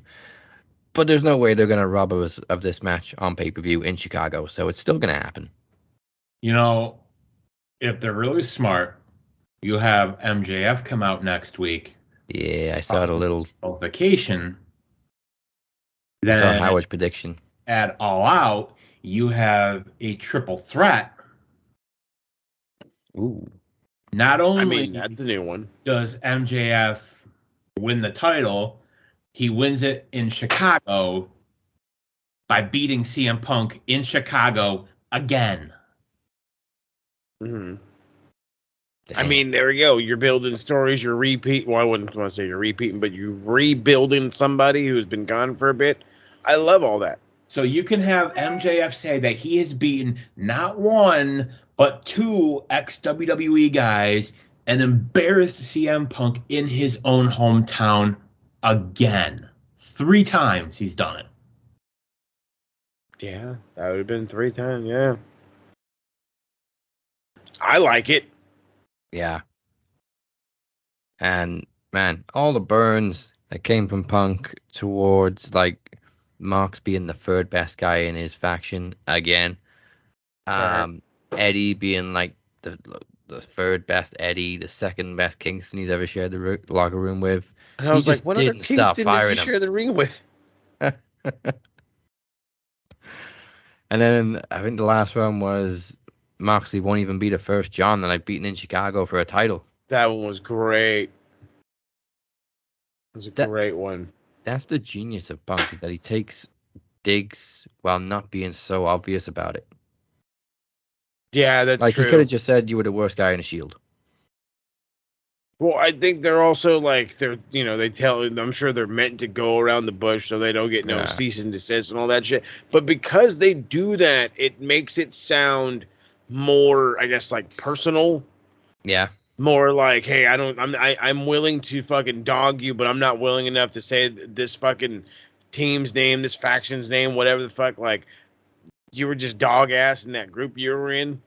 But there's no way they're going to rob us of this match on pay-per-view in Chicago, so it's still going to happen. You know, if they're really smart, you have MJF come out next week. Yeah, I saw the little vacation. Then Then Howard's prediction. At All Out, you have a triple threat. Ooh. Not only that's a new one. Does MJF win the title, he wins it in Chicago by beating CM Punk in Chicago again. Mm-hmm. I mean, there we go. You're building stories. You're repeating. Well, I wouldn't want to say you're repeating, but you're rebuilding somebody who's been gone for a bit. I love all that. So you can have MJF say that he has beaten not one, but two ex-WWE guys and embarrassed CM Punk in his own hometown again. 3 times he's done it. Yeah, that would have been 3 times. Yeah. I like it. Yeah. And man, all the burns that came from Punk towards like Mox being the third best guy in his faction again. Eddie being like the third best Eddie, the second best Kingston he's ever shared the locker room with. And I was like, what other Kingston did you share the ring with? And then I think the last one was Moxley won't even be the first John that I've beaten in Chicago for a title. That one was great. It was a great one. That's the genius of Punk, is that he takes digs while not being so obvious about it. Yeah, that's like true. He could have just said you were the worst guy in the Shield. Well, I think they're also like they tell. I'm sure they're meant to go around the bush so they don't get no cease and desist and all that shit. But because they do that, it makes it sound more, I guess, like personal. Yeah. More like, hey, I'm willing to fucking dog you, but I'm not willing enough to say this fucking team's name, this faction's name, whatever the fuck. Like, you were just dog ass in that group you were in.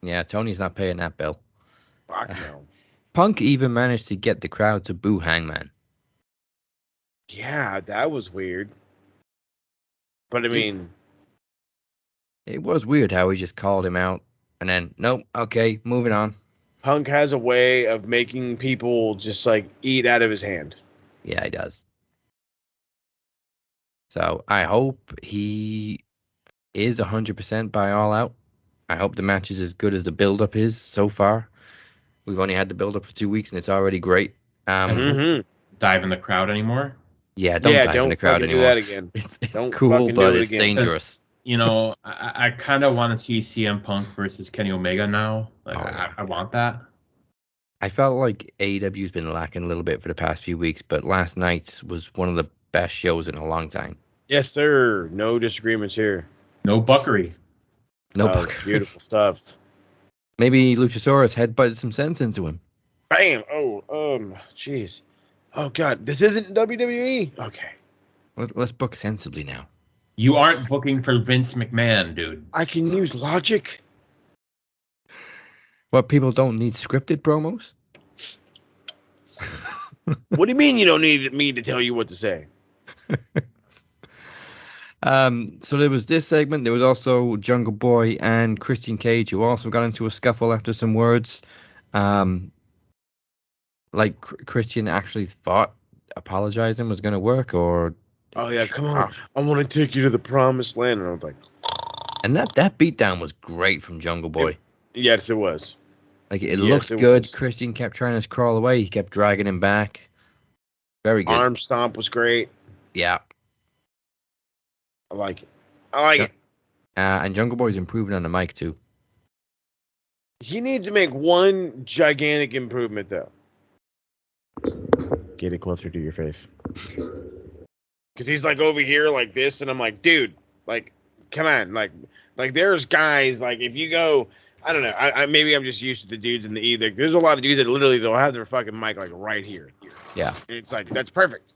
Yeah, Tony's not paying that bill. Fuck no. Punk even managed to get the crowd to boo Hangman. Yeah, that was weird. But I mean, it was weird how he just called him out and then, nope, okay, moving on. Punk has a way of making people just like eat out of his hand. Yeah, he does. So I hope he is 100% by All Out. I hope the match is as good as the build-up is so far. We've only had the build-up for 2 weeks, and it's already great. Dive in the crowd anymore? Yeah, don't dive in the crowd anymore. Do that again. It's cool, but it's dangerous. You know, I kind of want to see CM Punk versus Kenny Omega now. Like, I want that. I felt like AEW's been lacking a little bit for the past few weeks, but last night's was one of the best shows in a long time. Yes, sir. No disagreements here. No buckery. No buckery. Beautiful stuff. Maybe Luchasaurus headbutted some sense into him. Bam! Oh, jeez. Oh, God. This isn't WWE? Okay. Let's book sensibly now. You aren't booking for Vince McMahon, dude. I can use logic. What, people don't need scripted promos? What do you mean you don't need me to tell you what to say? So there was this segment. There was also Jungle Boy and Christian Cage, who also got into a scuffle after some words. Like Christian actually thought apologizing was going to work, or... Oh, yeah, come on. I want to take you to the promised land. And I was like... And that beatdown was great from Jungle Boy. Yes, it was. Like, it looked good. Christian kept trying to crawl away. He kept dragging him back. Very good. Arm stomp was great. Yeah. I like it. I like it. And Jungle Boy's improving on the mic, too. He needs to make one gigantic improvement, though. Get it closer to your face. Because he's, like, over here like this, and I'm like, dude, like, come on. Like there's guys, like, if you go... I don't know. I maybe I'm just used to the dudes in the either. There's a lot of dudes that literally they'll have their fucking mic like right here. Yeah. And it's like, that's perfect.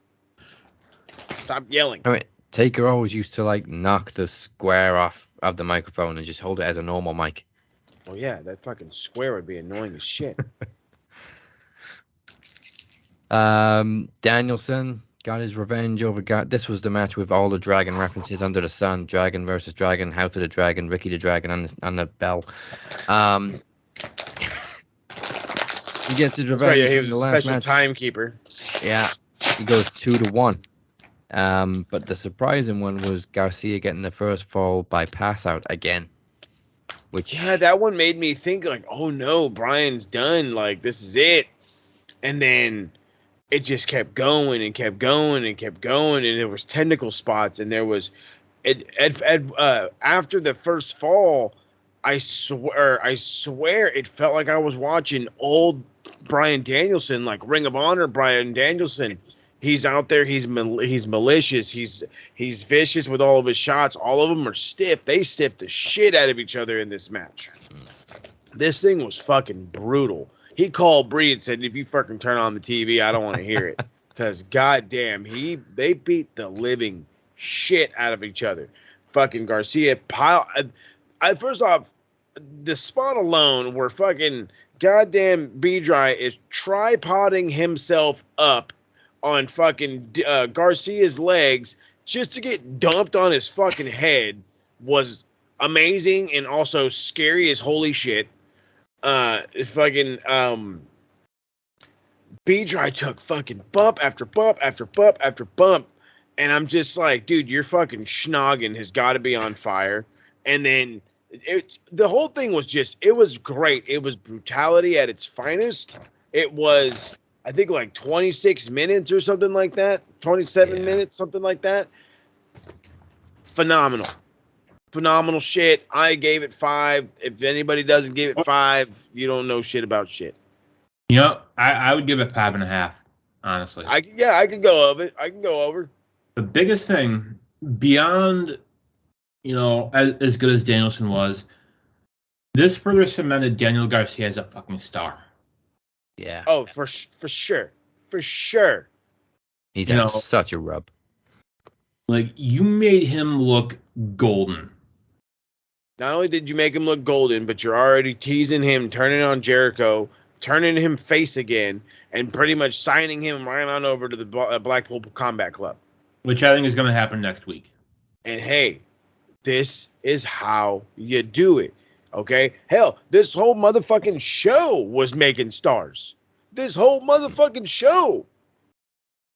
Stop yelling. I mean, Taker always used to like knock the square off of the microphone and just hold it as a normal mic. Oh yeah, that fucking square would be annoying as shit. Danielson got his revenge over this was the match with all the Dragon references under the sun. Dragon versus Dragon, House of the Dragon, Ricky the Dragon on the bell. He gets his revenge. Right, yeah, he was in the a last special match. timekeeper. Yeah, he goes 2-1. But the surprising one was Garcia getting the first fall by pass out again. Yeah, that one made me think like, oh no, Brian's done. Like, this is it. And then it just kept going and kept going and kept going, and there was technical spots, and there was after the first fall, I swear it felt like I was watching old Bryan Danielson, like Ring of Honor Bryan Danielson. He's out there, he's malicious, he's vicious with all of his shots. All of them are stiff. They stiffed the shit out of each other in this match. This thing was fucking brutal. He called Bree and said, if you fucking turn on the TV, I don't want to hear it. Because, goddamn, they beat the living shit out of each other. Fucking Garcia first off, the spot alone where fucking goddamn B-Dry is tripoding himself up on fucking Garcia's legs just to get dumped on his fucking head was amazing and also scary as holy shit. B-Dry took fucking bump after bump after bump after bump, and I'm just like, dude, your fucking schnoggin has got to be on fire. And then the whole thing was just, it was great. It was brutality at its finest. It was, I think, like 26 minutes or something like that. 27 minutes, something like that. Phenomenal. Phenomenal shit. I gave it 5. If anybody doesn't give it 5, you don't know shit about shit. You know, I would give it 5.5, honestly. I can go over it. I can go over. The biggest thing beyond, you know, as good as Danielson was, this further cemented Daniel Garcia as a fucking star. Yeah. Oh, for sure. For sure. He's had such a rub. Like, you made him look golden. Not only did you make him look golden, but you're already teasing him, turning on Jericho, turning him face again, and pretty much signing him right on over to the Blackpool Combat Club. Which I think is going to happen next week. And hey, this is how you do it. Okay? Hell, this whole motherfucking show was making stars. This whole motherfucking show.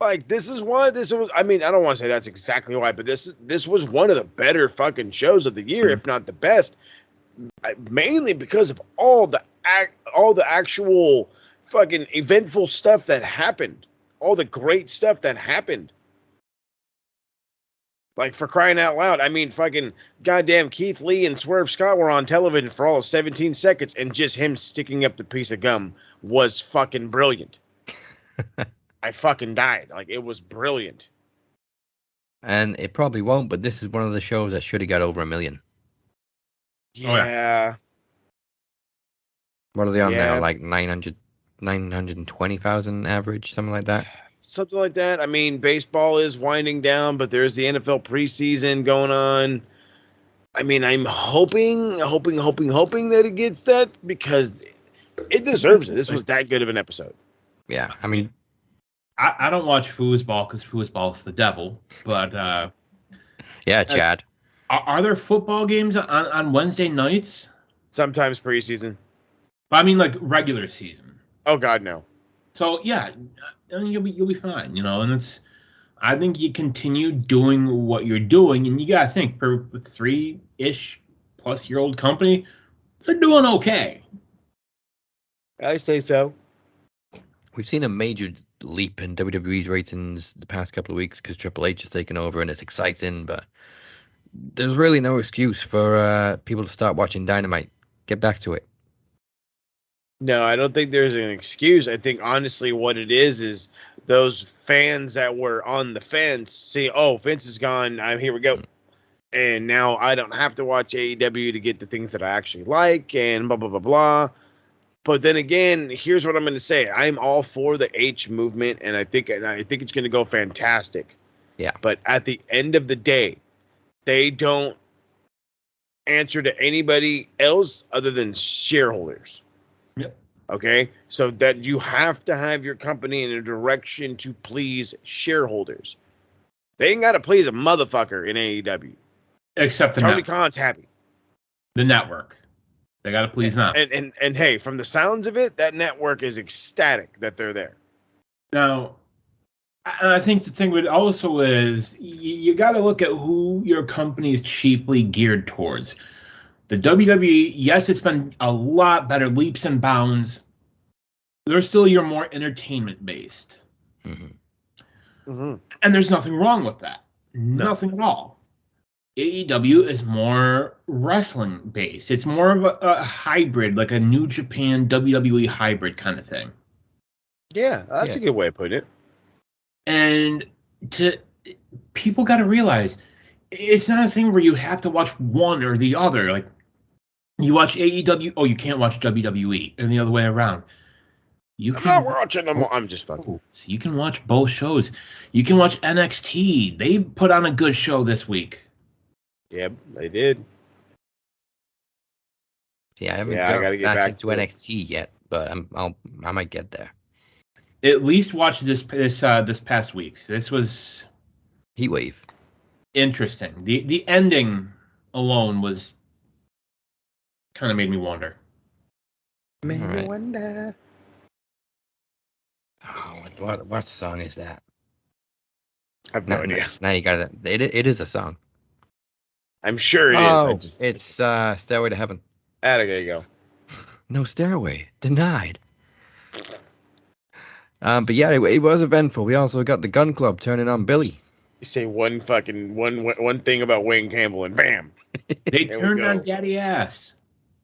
Like, this is why this was, I mean, I don't want to say that's exactly why, but this was one of the better fucking shows of the year, if not the best. Mainly because of all the actual fucking eventful stuff that happened. All the great stuff that happened. Like, for crying out loud, I mean, fucking goddamn Keith Lee and Swerve Scott were on television for all of 17 seconds, and just him sticking up the piece of gum was fucking brilliant. I fucking died. Like, it was brilliant. And it probably won't, but this is one of the shows that should have got over 1 million. Yeah. What are they on now? Like 920,000 average, something like that? Something like that. I mean, baseball is winding down, but there's the NFL preseason going on. I mean, I'm hoping that it gets that, because it deserves it. This was that good of an episode. Yeah, I mean, I don't watch foosball because foosball is the devil, but yeah, Chad. Are there football games on Wednesday nights? Sometimes preseason. I mean, like regular season. Oh God, no. So yeah, you'll be fine, you know. And I think you continue doing what you're doing, and you gotta think for a 3-ish plus year old company, they're doing okay. I say so. We've seen a major leap in WWE's ratings the past couple of weeks because Triple H has taken over, and it's exciting, but there's really no excuse for people to start watching Dynamite. Get back to it. No, I don't think there's an excuse. I think honestly what it is those fans that were on the fence see, oh, Vince is gone, here we go. And now I don't have to watch AEW to get the things that I actually like, and blah, blah, blah, blah. But then again, here's what I'm going to say. I'm all for the H movement, and I think it's going to go fantastic. Yeah. But at the end of the day, they don't answer to anybody else other than shareholders. Yep. Okay? So that you have to have your company in a direction to please shareholders. They ain't got to please a motherfucker in AEW. Except Tony Khan's happy. The network. They got to please them. And hey, from the sounds of it, that network is ecstatic that they're there. Now, I think the thing with also is you got to look at who your company is cheaply geared towards. The WWE, yes, it's been a lot better, leaps and bounds. They're still your more entertainment based. Mm-hmm. Mm-hmm. And there's nothing wrong with that. No. Nothing at all. AEW is more wrestling based. It's more of a hybrid, like a New Japan WWE hybrid kind of thing. Yeah, that's a good way of putting it. And people got to realize it's not a thing where you have to watch one or the other. Like you watch AEW, oh, you can't watch WWE, and the other way around. I'm not watching them. I'm just fucking. So you can watch both shows. You can watch NXT. They put on a good show this week. Yep, they did. Yeah, I haven't gotta get back into NXT yet, but I might get there. At least watch this past week's. This was Heatwave. Interesting. The ending alone was kind of made me wonder. Made me wonder. Oh, what song is that? I have no idea. Now you got it. It is a song. I'm sure it is. Oh, it's Stairway to Heaven. There you go. No Stairway. Denied. But yeah, it was eventful. We also got the Gun Club turning on Billy. You say one thing about Wayne Campbell, and bam, They there we turned go. on Daddy Ass.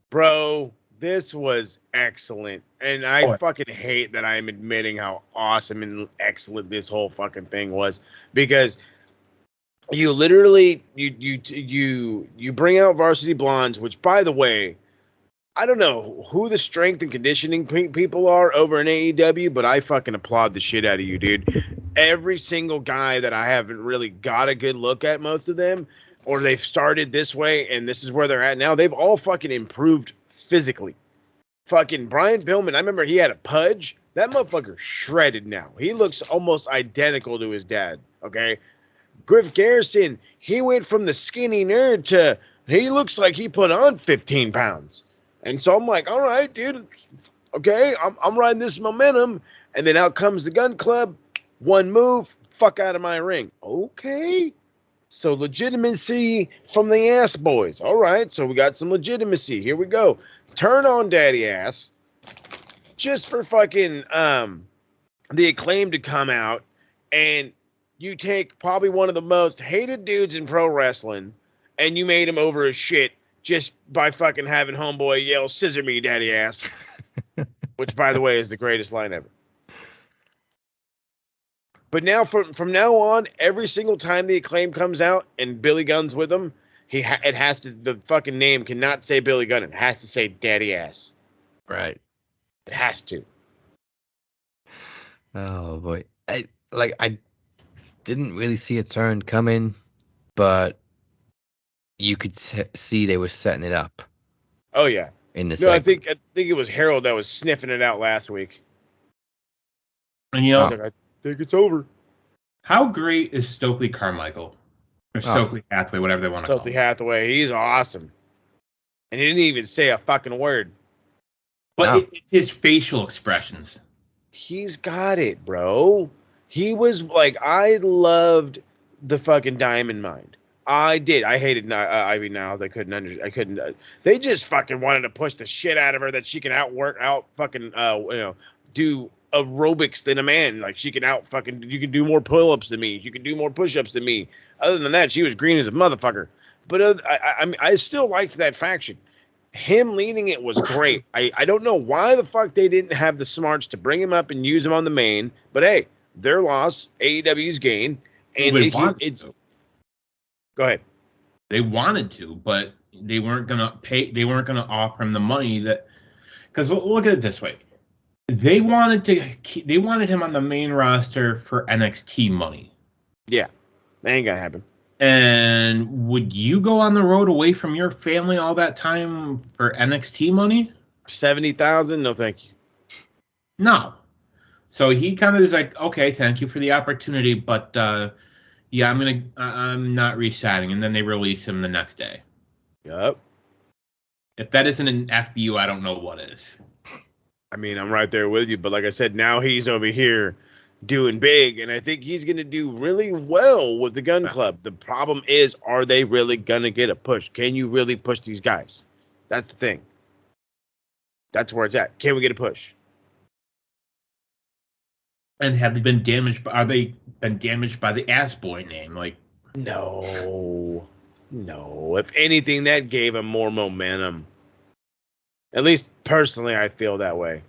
Bro, this was excellent. And I fucking hate that I'm admitting how awesome and excellent this whole fucking thing was, because you literally you bring out Varsity Blondes, which, by the way, I don't know who the strength and conditioning people are over in AEW, but I fucking applaud the shit out of you, dude. Every single guy that I haven't really got a good look at, most of them, or they've started this way and this is where they're at now, they've all fucking improved physically. Fucking Brian Pillman, I remember he had a pudge. That motherfucker shredded now. He looks almost identical to his dad, okay? Griff Garrison, he went from the skinny nerd to he looks like he put on 15 pounds. And so I'm like, all right, dude, okay, I'm riding this momentum. And then out comes the Gun Club. One move, fuck out of my ring. Okay. So legitimacy from the ass boys. All right, so we got some legitimacy. Here we go. Turn on Daddy Ass. Just for fucking the Acclaim to come out, and you take probably one of the most hated dudes in pro wrestling, and you made him over as shit just by fucking having homeboy yell, "Scissor me, Daddy Ass," which, by the way, is the greatest line ever. But now, from now on, every single time the Acclaim comes out and Billy Gunn's with them, it has to, the fucking name cannot say Billy Gunn. It has to say Daddy Ass. Right. It has to. Oh boy, I didn't really see a turn coming, but you could see they were setting it up. Oh yeah. In the no, I segment. think it was Harold that was sniffing it out last week. And you know, I think it's over. How great is Stokely Carmichael? Or Stokely Hathaway, whatever they want to call him. Stokely Hathaway, he's awesome. And he didn't even say a fucking word. But it's his facial expressions. He's got it, bro. He was like, I loved the fucking Diamond Mine. I did. I hated Ivy Niles. I couldn't. They just fucking wanted to push the shit out of her that she can do aerobics than a man. Like she can you can do more pull-ups than me. You can do more push-ups than me. Other than that, she was green as a motherfucker. But I still liked that faction. Him leading it was great. I don't know why the fuck they didn't have the smarts to bring him up and use him on the main. But hey, their loss, AEW's gain, and it's. Go ahead. They wanted to, but they weren't gonna pay. They weren't gonna offer him the money that. Because look at it this way, they wanted him on the main roster for NXT money. Yeah, that ain't gonna happen. And would you go on the road away from your family all that time for NXT money? 70,000? No, thank you. No. So he kind of is like, okay, thank you for the opportunity, but yeah, I'm not re-signing. And then they release him the next day. Yep. If that isn't an FU, I don't know what is. I mean, I'm right there with you, but like I said, now he's over here doing big, and I think he's going to do really well with the Gun Club. The problem is, are they really going to get a push? Can you really push these guys? That's the thing. That's where it's at. Can we get a push? And have they been damaged? Are they been damaged by the Ass Boy name? Like, no. If anything, that gave him more momentum. At least personally, I feel that way.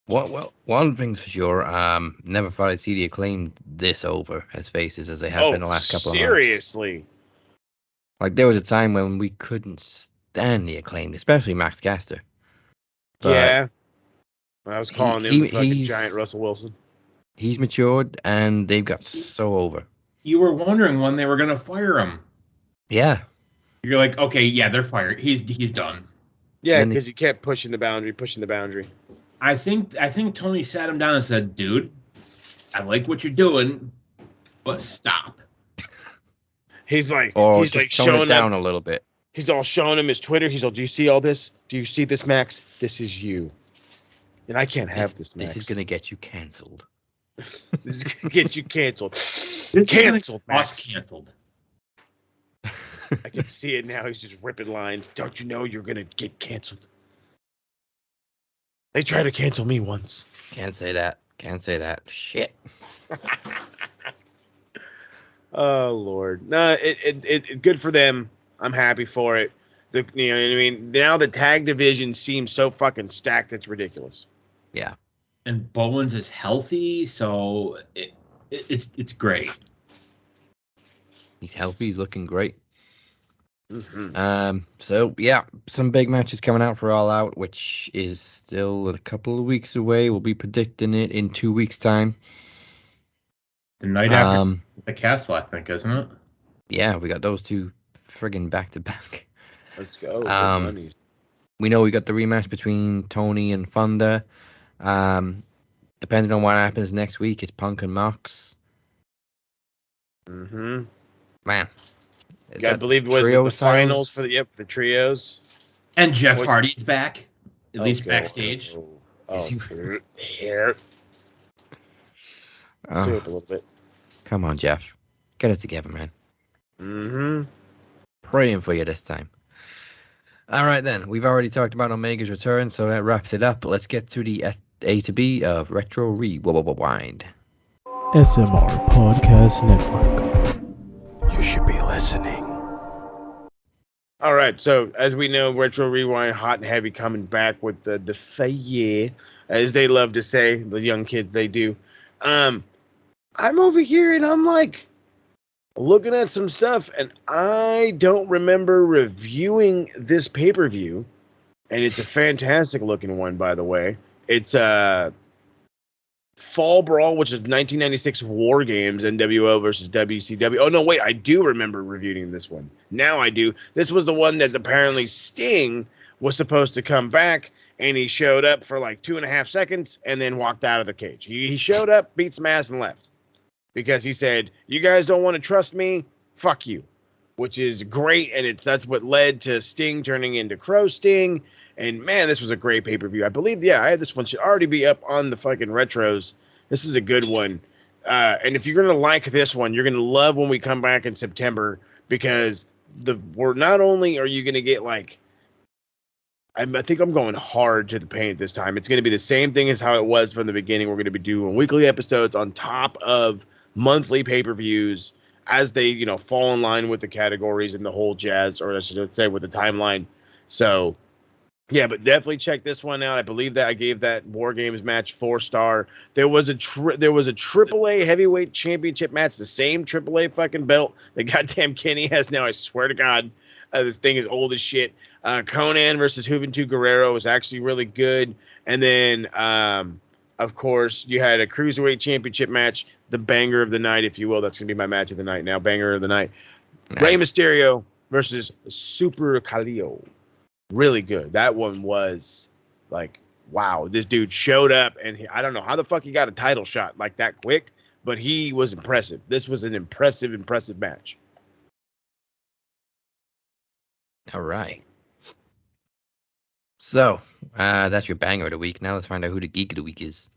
Well, one thing's for sure. Never thought I'd see the Acclaim this over as faces as they have been the last couple of months. Seriously. Like there was a time when we couldn't stand the Acclaim, especially Max Caster. But yeah. I was calling him the fucking giant Russell Wilson. He's matured, and they've got so over. You were wondering when they were going to fire him. Yeah. You're like, okay, yeah, they're fired. He's done. Yeah, because he kept pushing the boundary. I think Tony sat him down and said, dude, I like what you're doing, but stop. He's like, showing it down a little bit. He's all showing him his Twitter. He's all, do you see all this? Do you see this, Max? This is you. And I can't have this, Max. This is going to get you canceled. This is going to get you canceled. Canceled, Max. Canceled. I can see it now. He's just ripping lines. Don't you know you're going to get canceled? They tried to cancel me once. Can't say that. Can't say that. Shit. Oh Lord, no, it good for them. I'm happy for it. You know what I mean? Now the tag division seems so fucking stacked. It's ridiculous. Yeah. And Bowens is healthy, so it's great. He's healthy. He's looking great. Mm-hmm. So yeah, some big matches coming out for All Out, which is still a couple of weeks away. We'll be predicting it in 2 weeks' time. The night after the Castle, I think, isn't it? Yeah, we got those two friggin' back to back. Let's go. Good monies. We know we got the rematch between Tony and Thunder. Depending on what happens next week, it's Punk and Mox. Mm-hmm. Man. I believe it was the finals for the trios. And Jeff Hardy's back, at least backstage. Here. Do it a little bit. Come on, Jeff. Get it together, man. Mm-hmm. Praying for you this time. All right, then. We've already talked about Omega's return, so that wraps it up. Let's get to the A to B of Retro Rewind. SMR Podcast Network. You should be listening. All right, so as we know, Retro Rewind, hot and heavy, coming back with the fire, as they love to say, the young kids, they do. I'm over here and I'm like looking at some stuff, and I don't remember reviewing this pay-per-view, and it's a fantastic looking one, by the way. It's Fall Brawl, which is 1996 War Games, NWO versus WCW. Oh, no, wait, I do remember reviewing this one. Now I do. This was the one that apparently Sting was supposed to come back, and he showed up for like 2.5 seconds and then walked out of the cage. He showed up, beat some ass, and left. Because he said, you guys don't want to trust me? Fuck you. Which is great, and that's what led to Sting turning into Crow Sting. And man, this was a great pay-per-view. I believe, I had this one should already be up on the fucking retros. This is a good one. And if you're going to like this one, you're going to love when we come back in September, because we're not only are you going to get like, I think I'm going hard to the paint this time. It's going to be the same thing as how it was from the beginning. We're going to be doing weekly episodes on top of monthly pay-per-views as they, fall in line with the categories and the whole jazz, or I should say with the timeline. So, yeah, but definitely check this one out. I believe that I gave that War Games match 4-star. There was a AAA heavyweight championship match, the same AAA fucking belt that goddamn Kenny has now. I swear to God, this thing is old as shit. Conan versus Juventud Guerrero was actually really good. And then, of course, you had a Cruiserweight championship match, the banger of the night, if you will. That's going to be my match of the night now, banger of the night. Nice. Rey Mysterio versus Super Calio. Really good. That one was like, wow, this dude showed up, and I don't know how the fuck he got a title shot like that quick, but he was impressive. This was an impressive match. All right. So, that's your banger of the week. Now let's find out who the geek of the week is.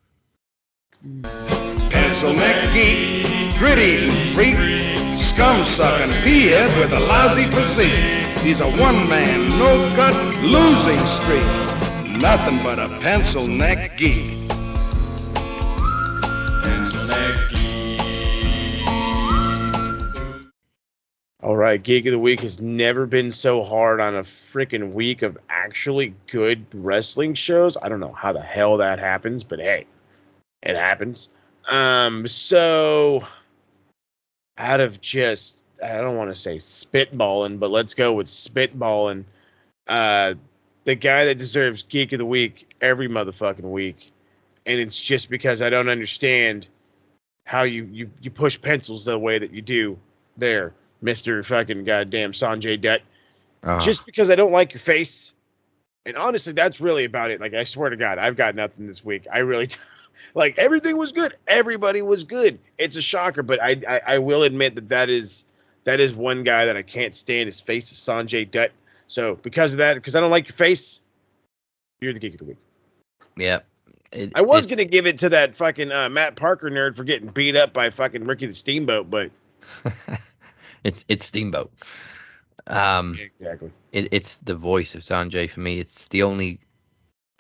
Pencil neck geek, grit-eating freak, scum-sucking peahead with a lousy physique. He's a one-man, no-cut, losing streak. Nothing but a pencil neck geek. Pencil neck geek. All right, Geek of the Week has never been so hard on a freaking week of actually good wrestling shows. I don't know how the hell that happens, but hey, it happens. So out of just, I don't want to say spitballing, but let's go with spitballing. The guy that deserves Geek of the Week every motherfucking week, and it's just because I don't understand how you push pencils the way that you do there, Mr. fucking goddamn Sanjay Dutt. Just because I don't like your face. And honestly, that's really about it. Like, I swear to God, I've got nothing this week. I really, like, everything was good. Everybody was good. It's a shocker, but I will admit that is one guy that I can't stand. His face is Sanjay Dutt. So because of that, because I don't like your face, you're the Geek of the Week. Yeah. I was going to give it to that fucking Matt Parker nerd for getting beat up by fucking Ricky the Steamboat, but it's Steamboat. Exactly. It's the voice of Sanjay for me. It's the only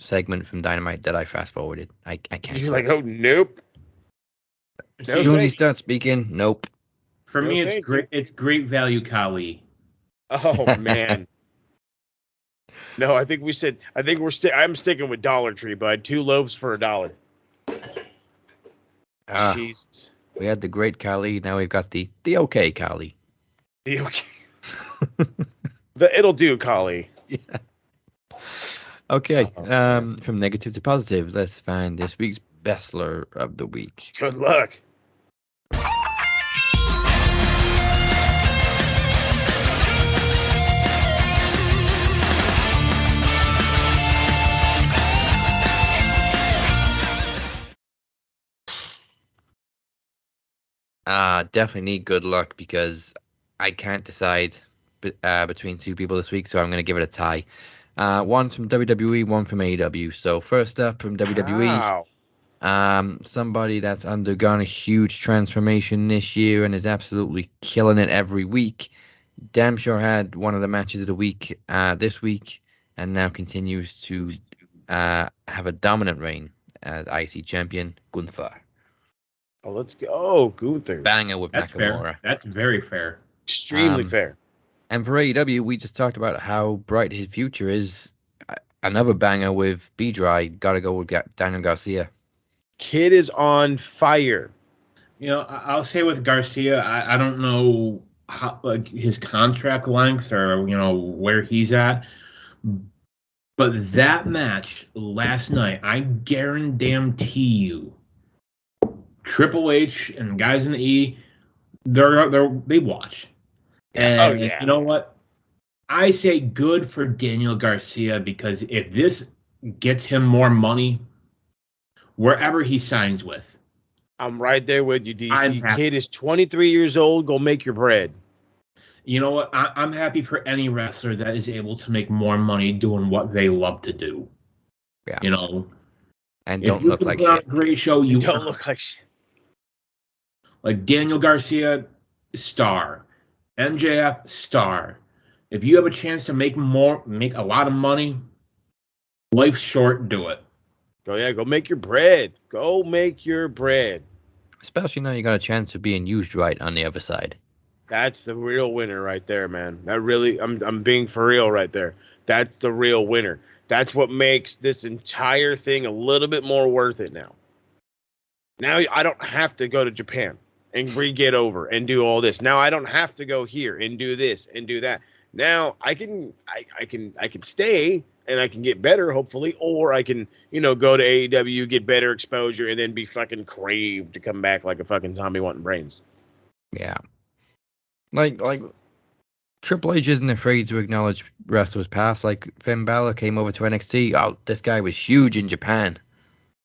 segment from Dynamite that I fast forwarded. I can't. You're like, oh nope. As No, soon as he thank starts speaking, nope. For No, me, it's thank great. It's great value, Kali. Oh man. No, I think I'm sticking with Dollar Tree, bud. 2 loaves for $1. Ah, Jesus. we had the great Kali. Now we've got the okay Kali. The okay. The it'll do, Collie. Yeah. Okay. From negative to positive, let's find this week's Bestler of the week. Good luck. Definitely need good luck because I can't decide between 2 people this week, so I'm going to give it a tie. One from WWE, one from AEW. So first up from WWE, Wow. somebody that's undergone a huge transformation this year and is absolutely killing it every week. Damn sure had one of the matches of the week this week, and now continues to have a dominant reign as IC champion, Gunther. Oh, let's go, Gunther. Banger with That's Nakamura. fair. That's very fair. Extremely fair. And for AEW, we just talked about how bright his future is. Another banger with B-Dry. Gotta go with Daniel Garcia. Kid is on fire. You know, I'll say with Garcia, I don't know how, like, his contract length or, you know, where he's at. But that match last night, I guarantee you, Triple H and guys in the E, they watch. And yeah. You know what? I say good for Daniel Garcia, because if this gets him more money, wherever he signs with, I'm right there with you, I'm DC. happy. Kid is 23 years old. Go make your bread. You know what? I'm happy for any wrestler that is able to make more money doing what they love to do. Yeah. You know, and if don't you look can like put on shit. a great show, you don't look like shit. Like Daniel Garcia, star. MJF, star. If you have a chance to make a lot of money, life's short, do it. Go make your bread. Go make your bread. Especially now you got a chance of being used right on the other side. That's the real winner right there, man. That really, I'm being for real right there. That's the real winner. That's what makes this entire thing a little bit more worth it now. Now I don't have to go to Japan and get over and do all this. Now I don't have to go here and do this and do that. Now I can stay and I can get better, hopefully, or I can, go to AEW, get better exposure, and then be fucking craved to come back like a fucking zombie wanting brains. Yeah. Like Triple H isn't afraid to acknowledge wrestlers past. Like Finn Balor came over to NXT. Oh, this guy was huge in Japan.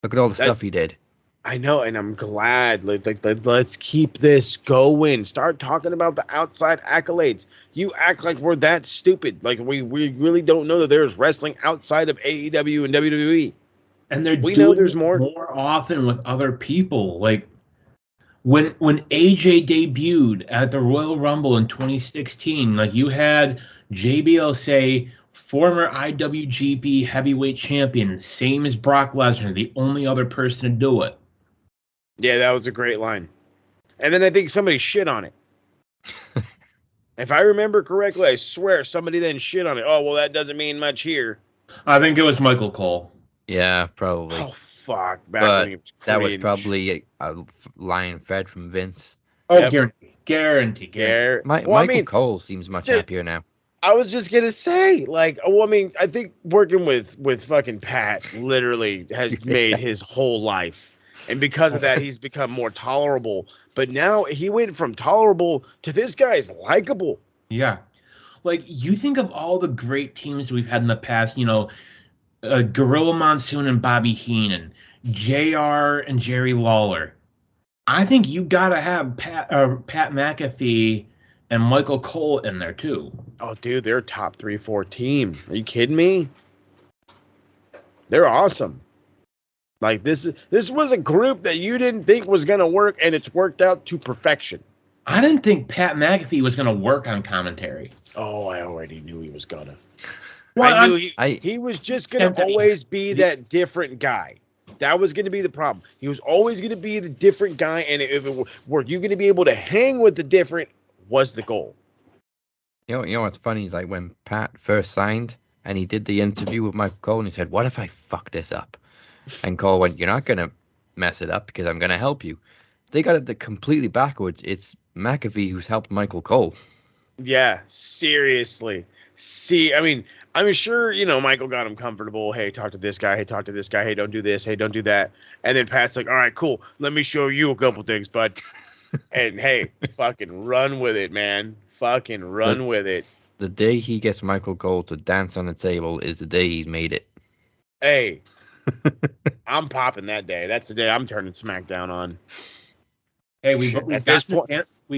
Look at all the stuff he did. I know, and I'm glad. Let's keep this going. Start talking about the outside accolades. You act like we're that stupid. Like we really don't know that there's wrestling outside of AEW and WWE. And we know there's more often with other people. Like when AJ debuted at the Royal Rumble in 2016, like you had JBL say, former IWGP heavyweight champion, same as Brock Lesnar, the only other person to do it. Yeah, that was a great line. And then I think somebody shit on it. If I remember correctly, I swear somebody then shit on it. Oh, well, that doesn't mean much here. I think it was Michael Cole. Yeah, probably. Oh, fuck. But that was probably a line fed from Vince. Oh, yep. Guarantee. Michael Cole seems much happier now. I was just going to say, I think working with fucking Pat literally has made his whole life. And because of that, he's become more tolerable. But now he went from tolerable to this guy's likable. Yeah. Like, you think of all the great teams we've had in the past, Gorilla Monsoon and Bobby Heenan, JR and Jerry Lawler. I think you got to have Pat McAfee and Michael Cole in there, too. Oh, dude, they're a top 3-4 team. Are you kidding me? They're awesome. Like, this was a group that you didn't think was going to work, and it's worked out to perfection. I didn't think Pat McAfee was going to work on commentary. Oh, I already knew he was going to. I knew he was just going to always be that different guy. That was going to be the problem. He was always going to be the different guy, and if it were you going to be able to hang with the different was the goal. You know what's funny is like when Pat first signed and he did the interview with Michael Cole and he said, "What if I fuck this up?" And Cole went, "You're not going to mess it up because I'm going to help you." They got it completely backwards. It's McAfee who's helped Michael Cole. Yeah, seriously. See, I mean, I'm sure, Michael got him comfortable. Hey, talk to this guy. Hey, talk to this guy. Hey, don't do this. Hey, don't do that. And then Pat's like, all right, cool. Let me show you a couple things, bud. And hey, fucking run with it, man. Fucking run with it. The day he gets Michael Cole to dance on the table is the day he's made it. Hey, I'm popping that day. That's the day I'm turning SmackDown on. Hey, we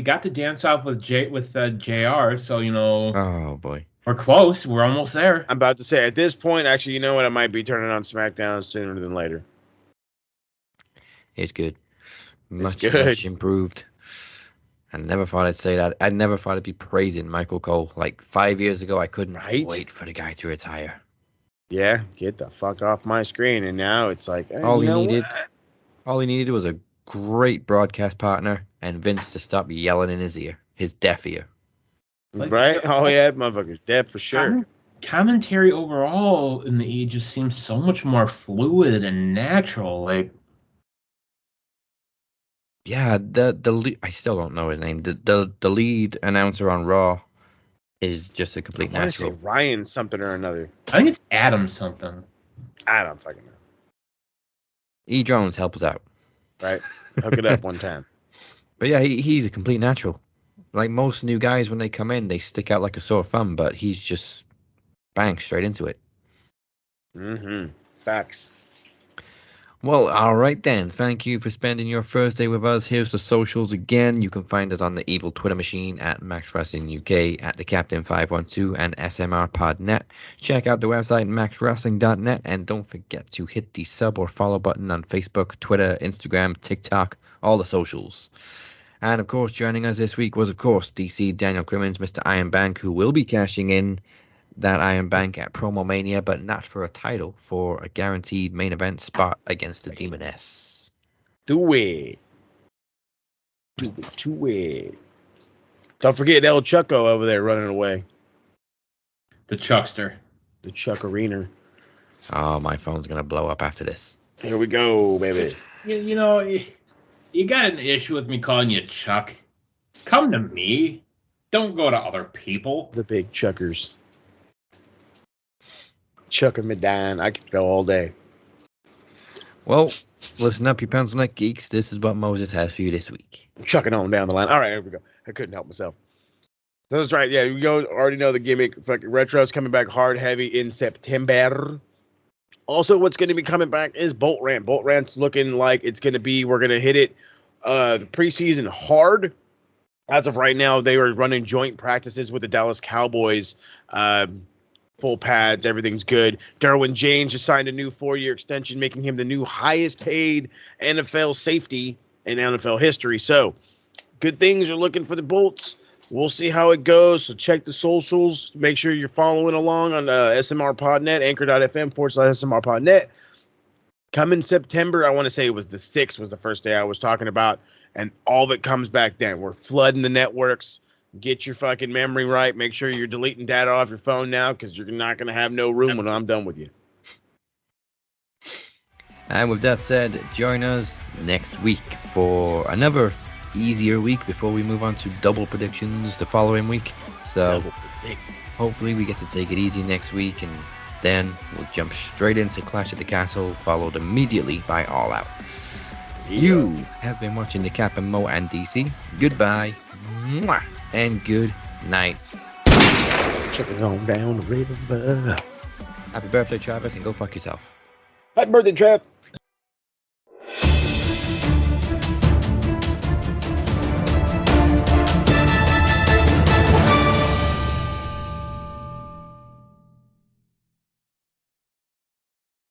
got the dance off with JR, so Oh boy, we're close. We're almost there. I'm about to say at this point, actually, you know what? I might be turning on SmackDown sooner than later. It's good, much good. Improved. I never thought I'd say that. I never thought I'd be praising Michael Cole. Like 5 years ago, I couldn't wait for the guy to retire. Yeah, get the fuck off my screen. And now it's like all he needed was a great broadcast partner and Vince to stop yelling in his ear, his deaf ear. Right? Oh yeah, motherfucker's deaf for sure. Commentary overall in the E just seems so much more fluid and natural. Like, yeah, the I still don't know his name. The lead announcer on Raw is just a complete natural. I say Ryan something or another. I think it's Adam something. I don't fucking know. E. Jones, help us out. Right? Hook it up one time. But yeah, he's a complete natural. Like most new guys, when they come in, they stick out like a sore thumb, but he's just bang straight into it. Mm-hmm. Facts. Well, all right then. Thank you for spending your Thursday with us. Here's the socials again. You can find us on the evil Twitter machine at Max Wrestling UK, at the Captain 512 and SMR Podnet. Check out the website maxwrestling.net, and don't forget to hit the sub or follow button on Facebook, Twitter, Instagram, TikTok, all the socials. And of course, joining us this week was, of course, DC Daniel Crimmins, Mr. Iron Bank, who will be cashing in that Iron Bank at Promo Mania, but not for a title, for a guaranteed main event spot against the Demoness. Do it. Do it. Don't forget El Chucko over there running away. The Chuckster. The Chuckarina. Oh, my phone's going to blow up after this. Here we go, baby. You got an issue with me calling you Chuck? Come to me. Don't go to other people. The big Chuckers. Chuck and Medine. I could go all day. Well, listen up, you pencil neck geeks. This is what Moses has for you this week. Chucking on down the line. All right, here we go. I couldn't help myself. That's right. Yeah, you already know the gimmick. Fucking Retro's coming back hard, heavy in September. Also, what's going to be coming back is Bolt Rant. Bolt Rant's looking like it's going to be, we're going to hit it the preseason hard. As of right now, they are running joint practices with the Dallas Cowboys. Full pads, everything's good. Derwin James just signed a new 4-year extension, making him the new highest paid NFL safety in NFL history. So, good things are looking for the Bolts. We'll see how it goes. So check the socials. Make sure you're following along on SMR Podnet, anchor.fm/SMR Podnet. Come September, I want to say it was the 6th was the first day I was talking about, and all of it comes back then. We're flooding the networks. Get your fucking memory right. Make sure you're deleting data off your phone now, because you're not going to have no room when I'm done with you. And with that said, join us next week for another easier week before we move on to double predictions the following week. So hopefully we get to take it easy next week, and then we'll jump straight into Clash at the Castle, followed immediately by All Out. You have been watching the Cap and Mo and DC. Goodbye. Mwah. And good night. Check it on down the river. Happy birthday, Travis, and go fuck yourself. Happy birthday, Trav.